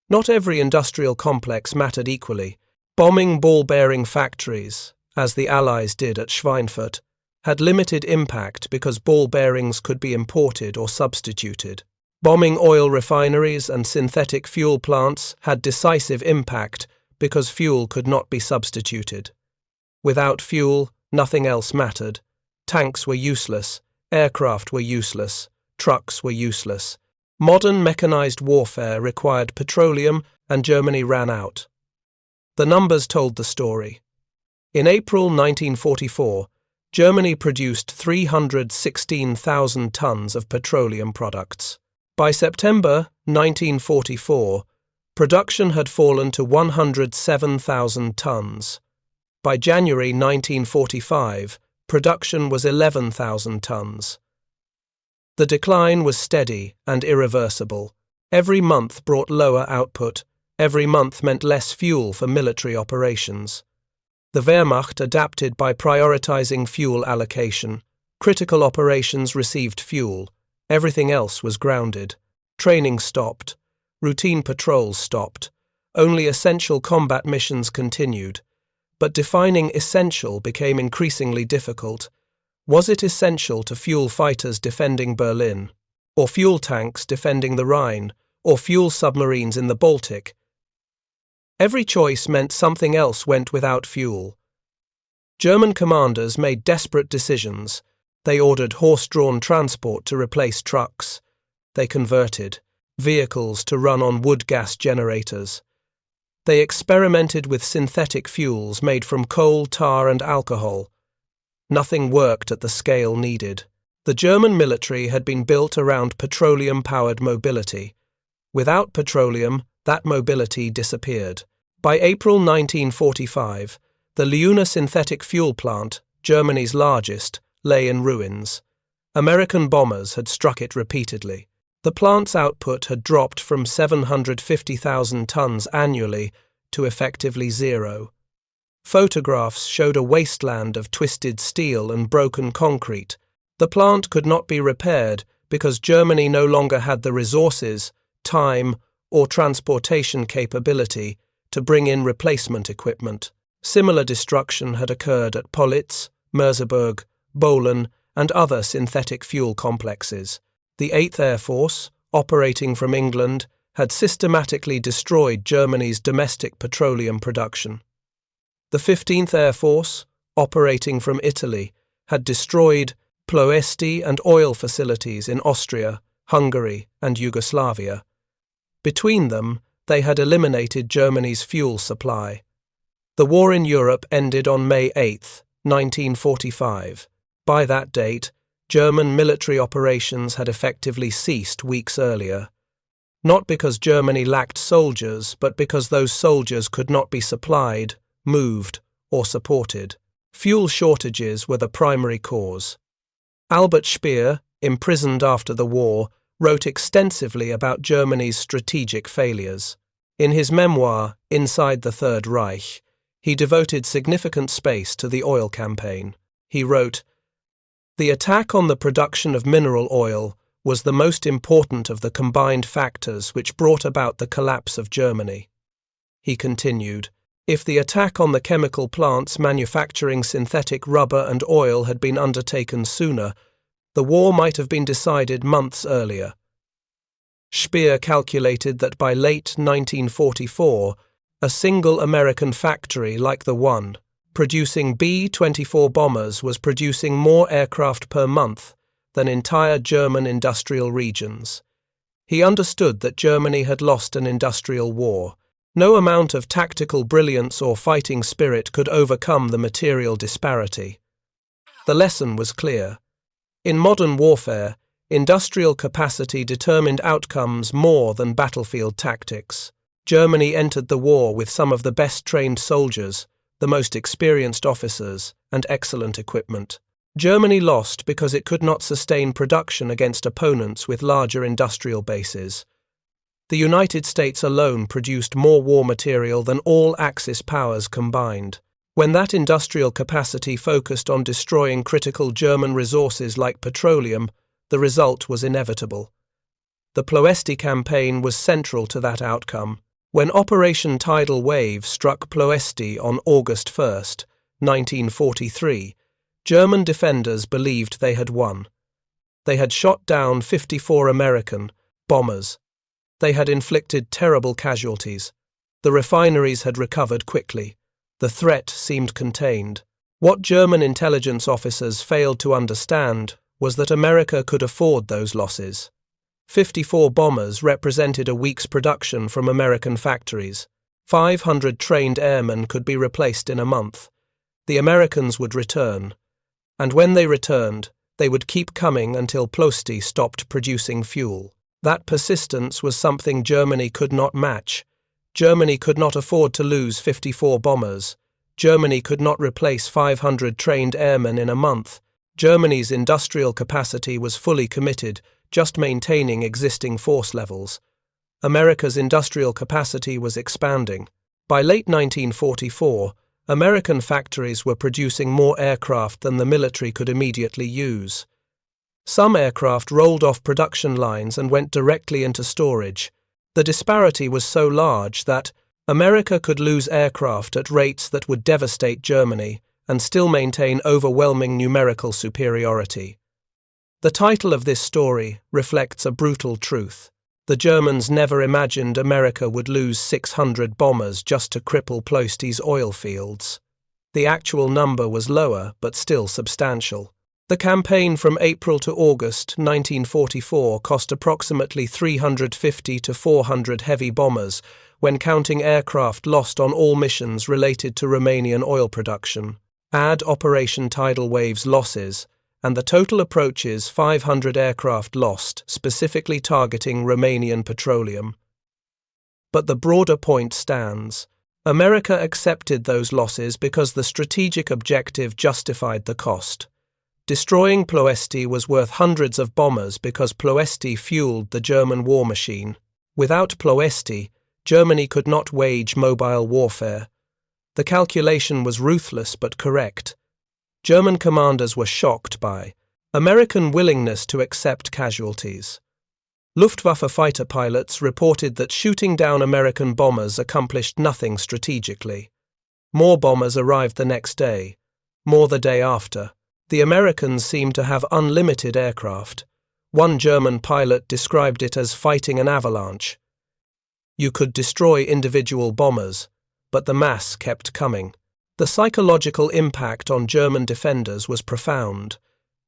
Not every industrial complex mattered equally. Bombing ball-bearing factories, as the Allies did at Schweinfurt, had limited impact because ball bearings could be imported or substituted. Bombing oil refineries and synthetic fuel plants had decisive impact because fuel could not be substituted. Without fuel, nothing else mattered. Tanks were useless, aircraft were useless, trucks were useless. Modern mechanized warfare required petroleum, and Germany ran out. The numbers told the story. In April 1944, Germany produced 316,000 tons of petroleum products. By September 1944, production had fallen to 107,000 tons. By January 1945, production was 11,000 tons. The decline was steady and irreversible. Every month brought lower output. Every month meant less fuel for military operations. The Wehrmacht adapted by prioritizing fuel allocation. Critical operations received fuel. Everything else was grounded. Training stopped. Routine patrols stopped. Only essential combat missions continued. But defining essential became increasingly difficult. Was it essential to fuel fighters defending Berlin, or fuel tanks defending the Rhine, or fuel submarines in the Baltic? Every choice meant something else went without fuel. German commanders made desperate decisions. They ordered horse-drawn transport to replace trucks. They converted vehicles to run on wood gas generators. They experimented with synthetic fuels made from coal, tar, and alcohol. Nothing worked at the scale needed. The German military had been built around petroleum-powered mobility. Without petroleum, that mobility disappeared. By April 1945, the Leuna synthetic fuel plant, Germany's largest, lay in ruins. American bombers had struck it repeatedly. The plant's output had dropped from 750,000 tons annually to effectively zero. Photographs showed a wasteland of twisted steel and broken concrete. The plant could not be repaired because Germany no longer had the resources, time, or transportation capability to bring in replacement equipment. Similar destruction had occurred at Politz, Merseburg, Bohlen, and other synthetic fuel complexes. The 8th Air Force, operating from England, had systematically destroyed Germany's domestic petroleum production. The 15th Air Force, operating from Italy, had destroyed Ploesti and oil facilities in Austria, Hungary, and Yugoslavia. Between them, they had eliminated Germany's fuel supply. The war in Europe ended on May 8, 1945. By that date, German military operations had effectively ceased weeks earlier. Not because Germany lacked soldiers, but because those soldiers could not be supplied, moved, or supported. Fuel shortages were the primary cause. Albert Speer, imprisoned after the war, wrote extensively about Germany's strategic failures. In his memoir, Inside the Third Reich, he devoted significant space to the oil campaign. He wrote, "The attack on the production of mineral oil was the most important of the combined factors which brought about the collapse of Germany." He continued, "If the attack on the chemical plants manufacturing synthetic rubber and oil had been undertaken sooner, the war might have been decided months earlier." Speer calculated that by late 1944, a single American factory like the one producing B-24 bombers was producing more aircraft per month than entire German industrial regions. He understood that Germany had lost an industrial war. No amount of tactical brilliance or fighting spirit could overcome the material disparity. The lesson was clear. In modern warfare, industrial capacity determined outcomes more than battlefield tactics. Germany entered the war with some of the best-trained soldiers, the most experienced officers, and excellent equipment. Germany lost because it could not sustain production against opponents with larger industrial bases. The United States alone produced more war material than all Axis powers combined. When that industrial capacity focused on destroying critical German resources like petroleum, the result was inevitable. The Ploesti campaign was central to that outcome. When Operation Tidal Wave struck Ploesti on August 1, 1943, German defenders believed they had won. They had shot down 54 American bombers. They had inflicted terrible casualties. The refineries had recovered quickly. The threat seemed contained. What German intelligence officers failed to understand was that America could afford those losses. 54 bombers represented a week's production from American factories. 500 trained airmen could be replaced in a month. The Americans would return. And when they returned, they would keep coming until Ploesti stopped producing fuel. That persistence was something Germany could not match. Germany could not afford to lose 54 bombers. Germany could not replace 500 trained airmen in a month. Germany's industrial capacity was fully committed, just maintaining existing force levels. America's industrial capacity was expanding. By late 1944, American factories were producing more aircraft than the military could immediately use. Some aircraft rolled off production lines and went directly into storage. The disparity was so large that America could lose aircraft at rates that would devastate Germany and still maintain overwhelming numerical superiority. The title of this story reflects a brutal truth. The Germans never imagined America would lose 600 bombers just to cripple Ploesti's oil fields. The actual number was lower, but still substantial. The campaign from April to August 1944 cost approximately 350 to 400 heavy bombers, when counting aircraft lost on all missions related to Romanian oil production. Add Operation Tidal Wave's losses, and the total approaches 500 aircraft lost, specifically targeting Romanian petroleum. But the broader point stands. America accepted those losses because the strategic objective justified the cost. Destroying Ploesti was worth hundreds of bombers because Ploesti fueled the German war machine. Without Ploesti, Germany could not wage mobile warfare. The calculation was ruthless but correct. German commanders were shocked by American willingness to accept casualties. Luftwaffe fighter pilots reported that shooting down American bombers accomplished nothing strategically. More bombers arrived the next day, more the day after. The Americans seemed to have unlimited aircraft. One German pilot described it as fighting an avalanche. You could destroy individual bombers, but the mass kept coming. The psychological impact on German defenders was profound.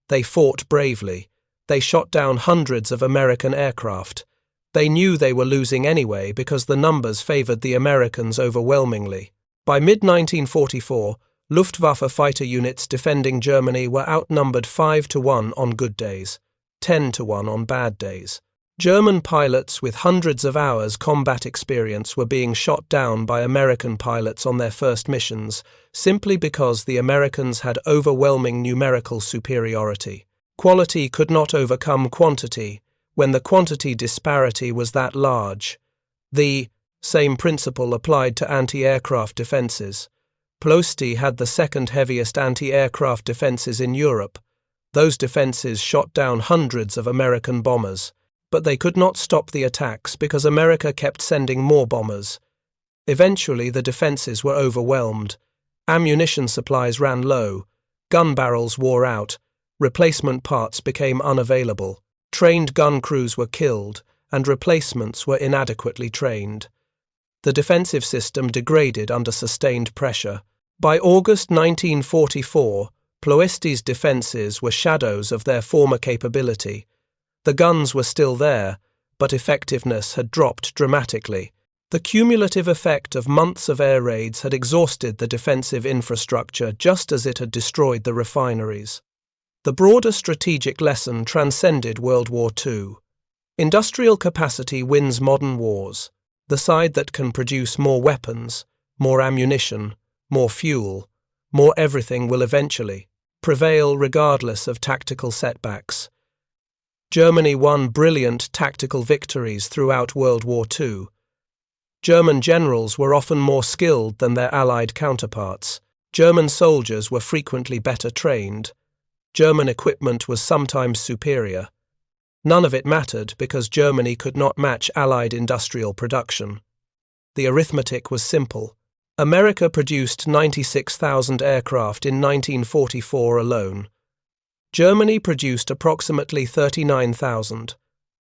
They fought bravely. They shot down hundreds of American aircraft. They knew they were losing anyway because the numbers favored the Americans overwhelmingly. By mid-1944, Luftwaffe fighter units defending Germany were outnumbered 5-1 on good days, 10-1 on bad days. German pilots with hundreds of hours combat experience were being shot down by American pilots on their first missions, simply because the Americans had overwhelming numerical superiority. Quality could not overcome quantity when the quantity disparity was that large. The same principle applied to anti-aircraft defenses. Ploesti had the second heaviest anti-aircraft defenses in Europe. Those defenses shot down hundreds of American bombers, but they could not stop the attacks because America kept sending more bombers. Eventually, the defenses were overwhelmed. Ammunition supplies ran low, gun barrels wore out, replacement parts became unavailable, trained gun crews were killed, and replacements were inadequately trained. The defensive system degraded under sustained pressure. By August 1944, Ploesti's defenses were shadows of their former capability. The guns were still there, but effectiveness had dropped dramatically. The cumulative effect of months of air raids had exhausted the defensive infrastructure just as it had destroyed the refineries. The broader strategic lesson transcended World War II. Industrial capacity wins modern wars. The side that can produce more weapons, more ammunition, more fuel, more everything will eventually prevail regardless of tactical setbacks. Germany won brilliant tactical victories throughout World War II. German generals were often more skilled than their Allied counterparts. German soldiers were frequently better trained. German equipment was sometimes superior. None of it mattered because Germany could not match Allied industrial production. The arithmetic was simple. America produced 96,000 aircraft in 1944 alone. Germany produced approximately 39,000.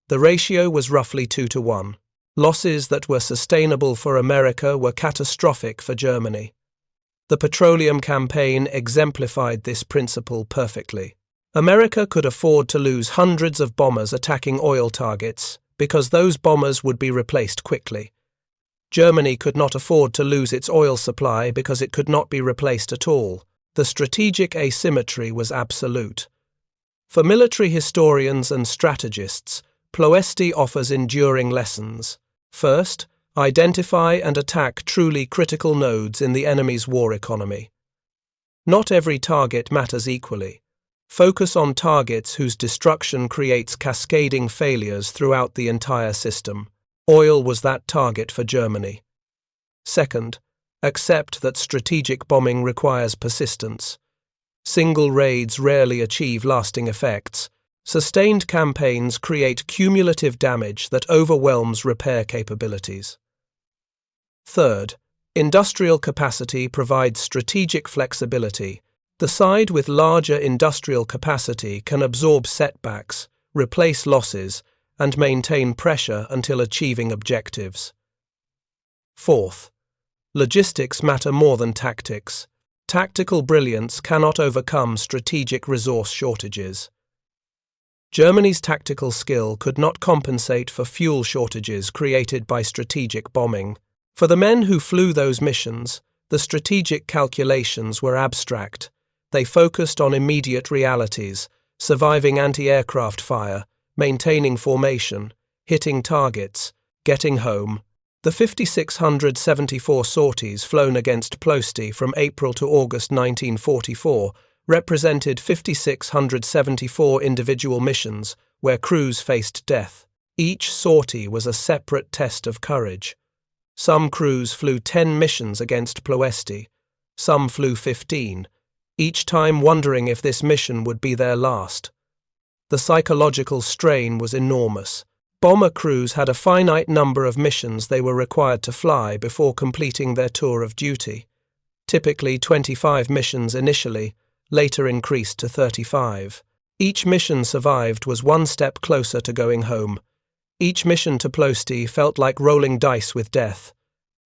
The ratio was roughly 2-1. Losses that were sustainable for America were catastrophic for Germany. The petroleum campaign exemplified this principle perfectly. America could afford to lose hundreds of bombers attacking oil targets because those bombers would be replaced quickly. Germany could not afford to lose its oil supply because it could not be replaced at all. The strategic asymmetry was absolute. For military historians and strategists, Ploesti offers enduring lessons. First, identify and attack truly critical nodes in the enemy's war economy. Not every target matters equally. Focus on targets whose destruction creates cascading failures throughout the entire system. Oil was that target for Germany. Second, accept that strategic bombing requires persistence. Single raids rarely achieve lasting effects. Sustained campaigns create cumulative damage that overwhelms repair capabilities. Third, industrial capacity provides strategic flexibility. The side with larger industrial capacity can absorb setbacks, replace losses, and maintain pressure until achieving objectives. Fourth, logistics matter more than tactics. Tactical brilliance cannot overcome strategic resource shortages. Germany's tactical skill could not compensate for fuel shortages created by strategic bombing. For the men who flew those missions, the strategic calculations were abstract. They focused on immediate realities, surviving anti-aircraft fire, maintaining formation, hitting targets, getting home. The 5,674 sorties flown against Ploesti from April to August 1944 represented 5,674 individual missions where crews faced death. Each sortie was a separate test of courage. Some crews flew 10 missions against Ploesti, some flew 15, each time wondering if this mission would be their last. The psychological strain was enormous. Bomber crews had a finite number of missions they were required to fly before completing their tour of duty. Typically 25 missions initially, later increased to 35. Each mission survived was one step closer to going home. Each mission to Ploesti felt like rolling dice with death.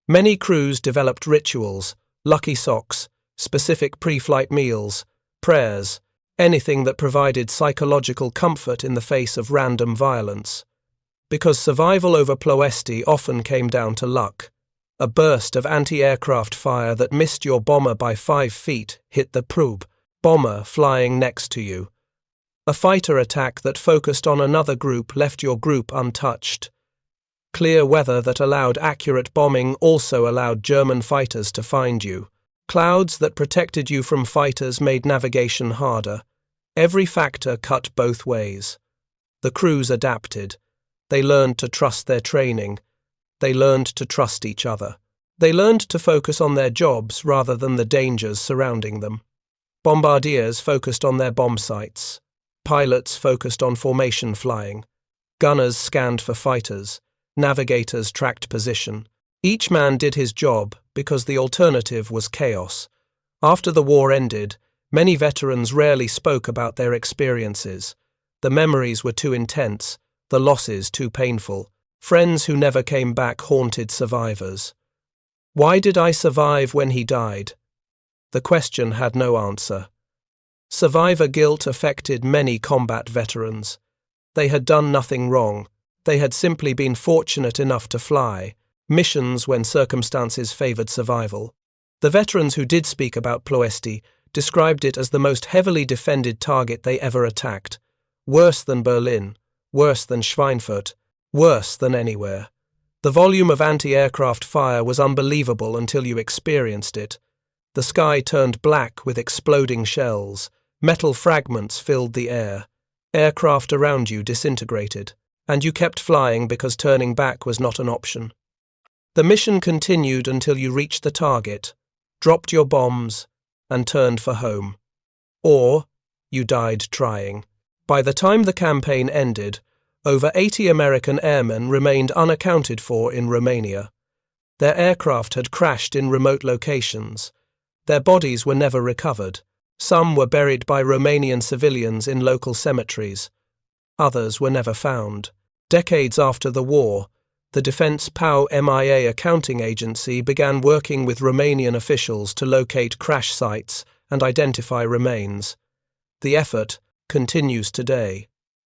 Many crews developed rituals, lucky socks, specific pre-flight meals, prayers, anything that provided psychological comfort in the face of random violence. Because survival over Ploesti often came down to luck. A burst of anti-aircraft fire that missed your bomber by 5 feet hit the Prub, bomber flying next to you. A fighter attack that focused on another group left your group untouched. Clear weather that allowed accurate bombing also allowed German fighters to find you. Clouds that protected you from fighters made navigation harder. Every factor cut both ways. The crews adapted. They learned to trust their training. They learned to trust each other. They learned to focus on their jobs rather than the dangers surrounding them. Bombardiers focused on their bomb sites. Pilots focused on formation flying. Gunners scanned for fighters. Navigators tracked position. Each man did his job because the alternative was chaos. After the war ended, many veterans rarely spoke about their experiences. The memories were too intense, the losses too painful. Friends who never came back haunted survivors. Why did I survive when he died? The question had no answer. Survivor guilt affected many combat veterans. They had done nothing wrong. They had simply been fortunate enough to fly, missions when circumstances favored survival. The veterans who did speak about Ploesti described it as the most heavily defended target they ever attacked. Worse than Berlin, worse than Schweinfurt, worse than anywhere. The volume of anti-aircraft fire was unbelievable until you experienced it. The sky turned black with exploding shells. Metal fragments filled the air. Aircraft around you disintegrated. And you kept flying because turning back was not an option. The mission continued until you reached the target, dropped your bombs, and turned for home. Or you died trying. By the time the campaign ended, over 80 American airmen remained unaccounted for in Romania. Their aircraft had crashed in remote locations. Their bodies were never recovered. Some were buried by Romanian civilians in local cemeteries. Others were never found. Decades after the war, the Defense POW MIA accounting agency began working with Romanian officials to locate crash sites and identify remains. The effort continues today.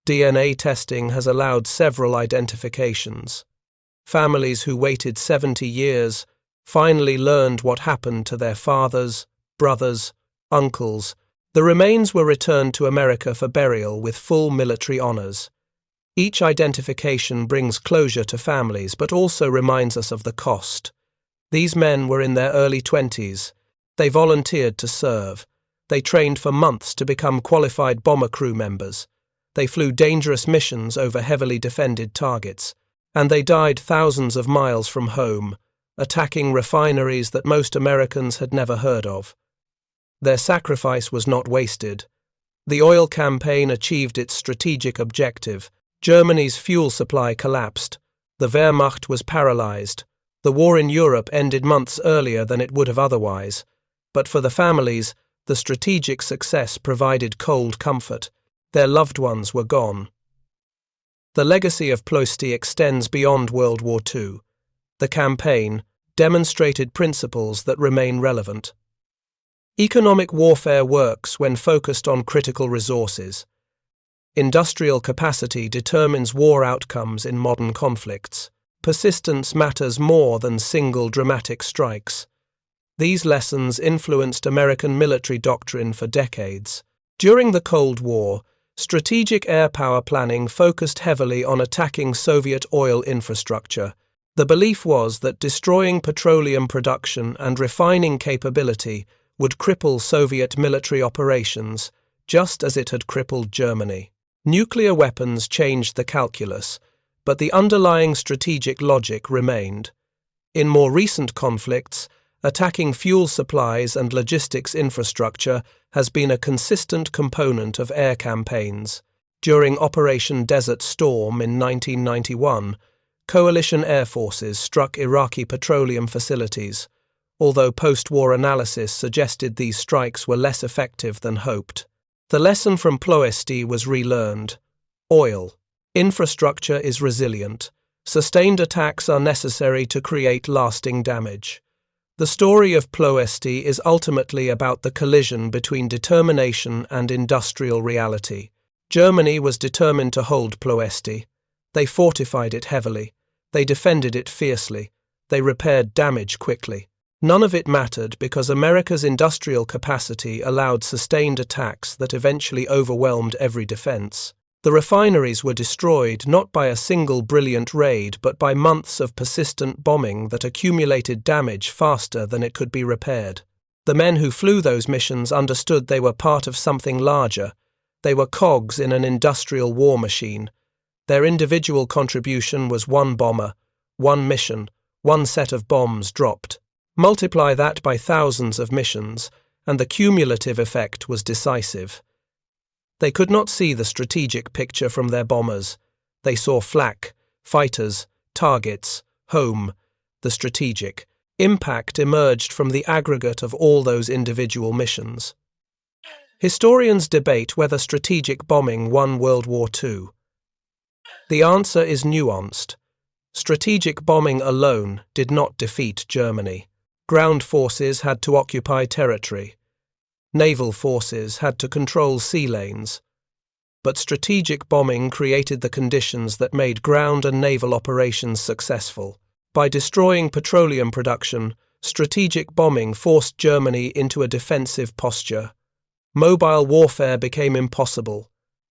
DNA testing has allowed several identifications. Families who waited 70 years finally learned what happened to their fathers, brothers, uncles. The remains were returned to America for burial with full military honors. Each identification brings closure to families but also reminds us of the cost. These men were in their early 20s. They volunteered to serve. They trained for months to become qualified bomber crew members. They flew dangerous missions over heavily defended targets. And they died thousands of miles from home, attacking refineries that most Americans had never heard of. Their sacrifice was not wasted. The oil campaign achieved its strategic objective. Germany's fuel supply collapsed. The Wehrmacht was paralyzed. The war in Europe ended months earlier than it would have otherwise. But for the families, the strategic success provided cold comfort. Their loved ones were gone. The legacy of Ploesti extends beyond World War II. The campaign demonstrated principles that remain relevant. Economic warfare works when focused on critical resources. Industrial capacity determines war outcomes in modern conflicts. Persistence matters more than single dramatic strikes. These lessons influenced American military doctrine for decades. During the Cold War, strategic air power planning focused heavily on attacking Soviet oil infrastructure. The belief was that destroying petroleum production and refining capability would cripple Soviet military operations, just as it had crippled Germany. Nuclear weapons changed the calculus, but the underlying strategic logic remained. In more recent conflicts, attacking fuel supplies and logistics infrastructure has been a consistent component of air campaigns. During Operation Desert Storm in 1991, coalition air forces struck Iraqi petroleum facilities, although post-war analysis suggested these strikes were less effective than hoped. The lesson from Ploesti was relearned. Oil. Infrastructure is resilient. Sustained attacks are necessary to create lasting damage. The story of Ploesti is ultimately about the collision between determination and industrial reality. Germany was determined to hold Ploesti. They fortified it heavily. They defended it fiercely. They repaired damage quickly. None of it mattered because America's industrial capacity allowed sustained attacks that eventually overwhelmed every defense. The refineries were destroyed not by a single brilliant raid but by months of persistent bombing that accumulated damage faster than it could be repaired. The men who flew those missions understood they were part of something larger. They were cogs in an industrial war machine. Their individual contribution was one bomber, one mission, one set of bombs dropped. Multiply that by thousands of missions, and the cumulative effect was decisive. They could not see the strategic picture from their bombers. They saw flak, fighters, targets, home. The strategic impact emerged from the aggregate of all those individual missions. Historians debate whether strategic bombing won World War II. The answer is nuanced. Strategic bombing alone did not defeat Germany. Ground forces had to occupy territory. Naval forces had to control sea lanes. But strategic bombing created the conditions that made ground and naval operations successful. By destroying petroleum production, strategic bombing forced Germany into a defensive posture. Mobile warfare became impossible.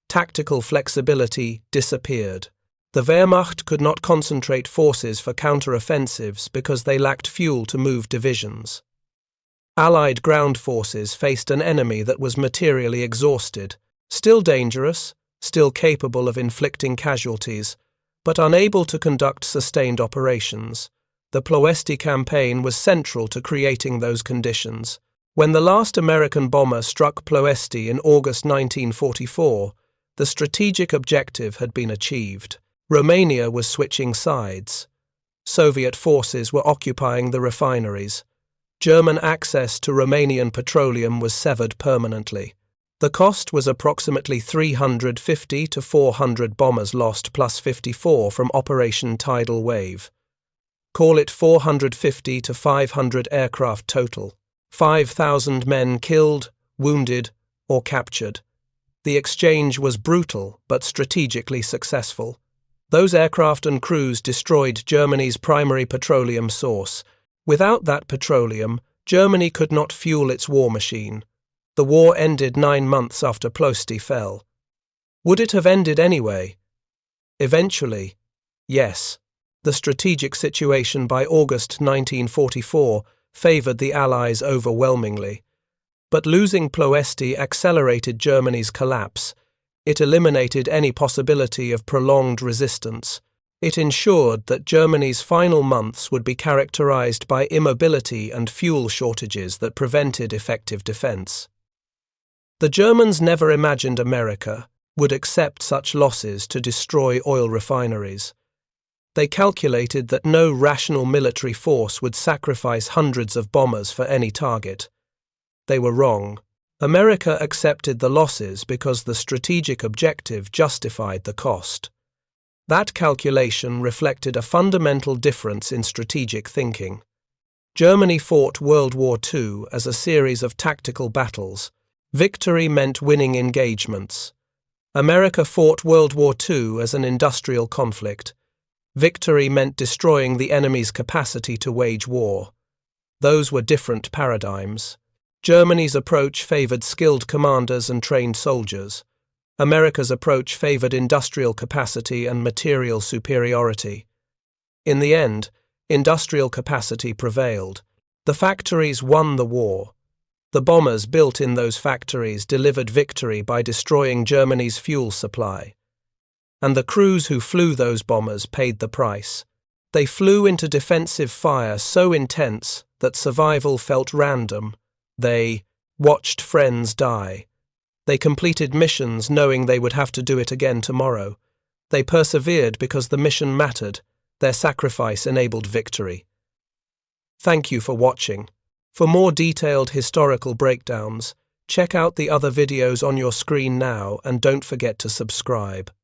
Tactical flexibility disappeared. The Wehrmacht could not concentrate forces for counter-offensives because they lacked fuel to move divisions. Allied ground forces faced an enemy that was materially exhausted, still dangerous, still capable of inflicting casualties, but unable to conduct sustained operations. The Ploesti campaign was central to creating those conditions. When the last American bomber struck Ploesti in August 1944, the strategic objective had been achieved. Romania was switching sides. Soviet forces were occupying the refineries. German access to Romanian petroleum was severed permanently. The cost was approximately 350 to 400 bombers lost plus 54 from Operation Tidal Wave. Call it 450 to 500 aircraft total. 5,000 men killed, wounded, or captured. The exchange was brutal but strategically successful. Those aircraft and crews destroyed Germany's primary petroleum source. Without that petroleum, Germany could not fuel its war machine. The war ended 9 months after Ploesti fell. Would it have ended anyway? Eventually, yes. The strategic situation by August 1944 favoured the Allies overwhelmingly. But losing Ploesti accelerated Germany's collapse. It eliminated any possibility of prolonged resistance. It ensured that Germany's final months would be characterized by immobility and fuel shortages that prevented effective defense. The Germans never imagined America would accept such losses to destroy oil refineries. They calculated that no rational military force would sacrifice hundreds of bombers for any target. They were wrong. America accepted the losses because the strategic objective justified the cost. That calculation reflected a fundamental difference in strategic thinking. Germany fought World War II as a series of tactical battles. Victory meant winning engagements. America fought World War II as an industrial conflict. Victory meant destroying the enemy's capacity to wage war. Those were different paradigms. Germany's approach favored skilled commanders and trained soldiers. America's approach favored industrial capacity and material superiority. In the end, industrial capacity prevailed. The factories won the war. The bombers built in those factories delivered victory by destroying Germany's fuel supply. And the crews who flew those bombers paid the price. They flew into defensive fire so intense that survival felt random. They watched friends die. They completed missions knowing they would have to do it again tomorrow. They persevered because the mission mattered. Their sacrifice enabled victory. Thank you for watching. For more detailed historical breakdowns, check out the other videos on your screen now and don't forget to subscribe.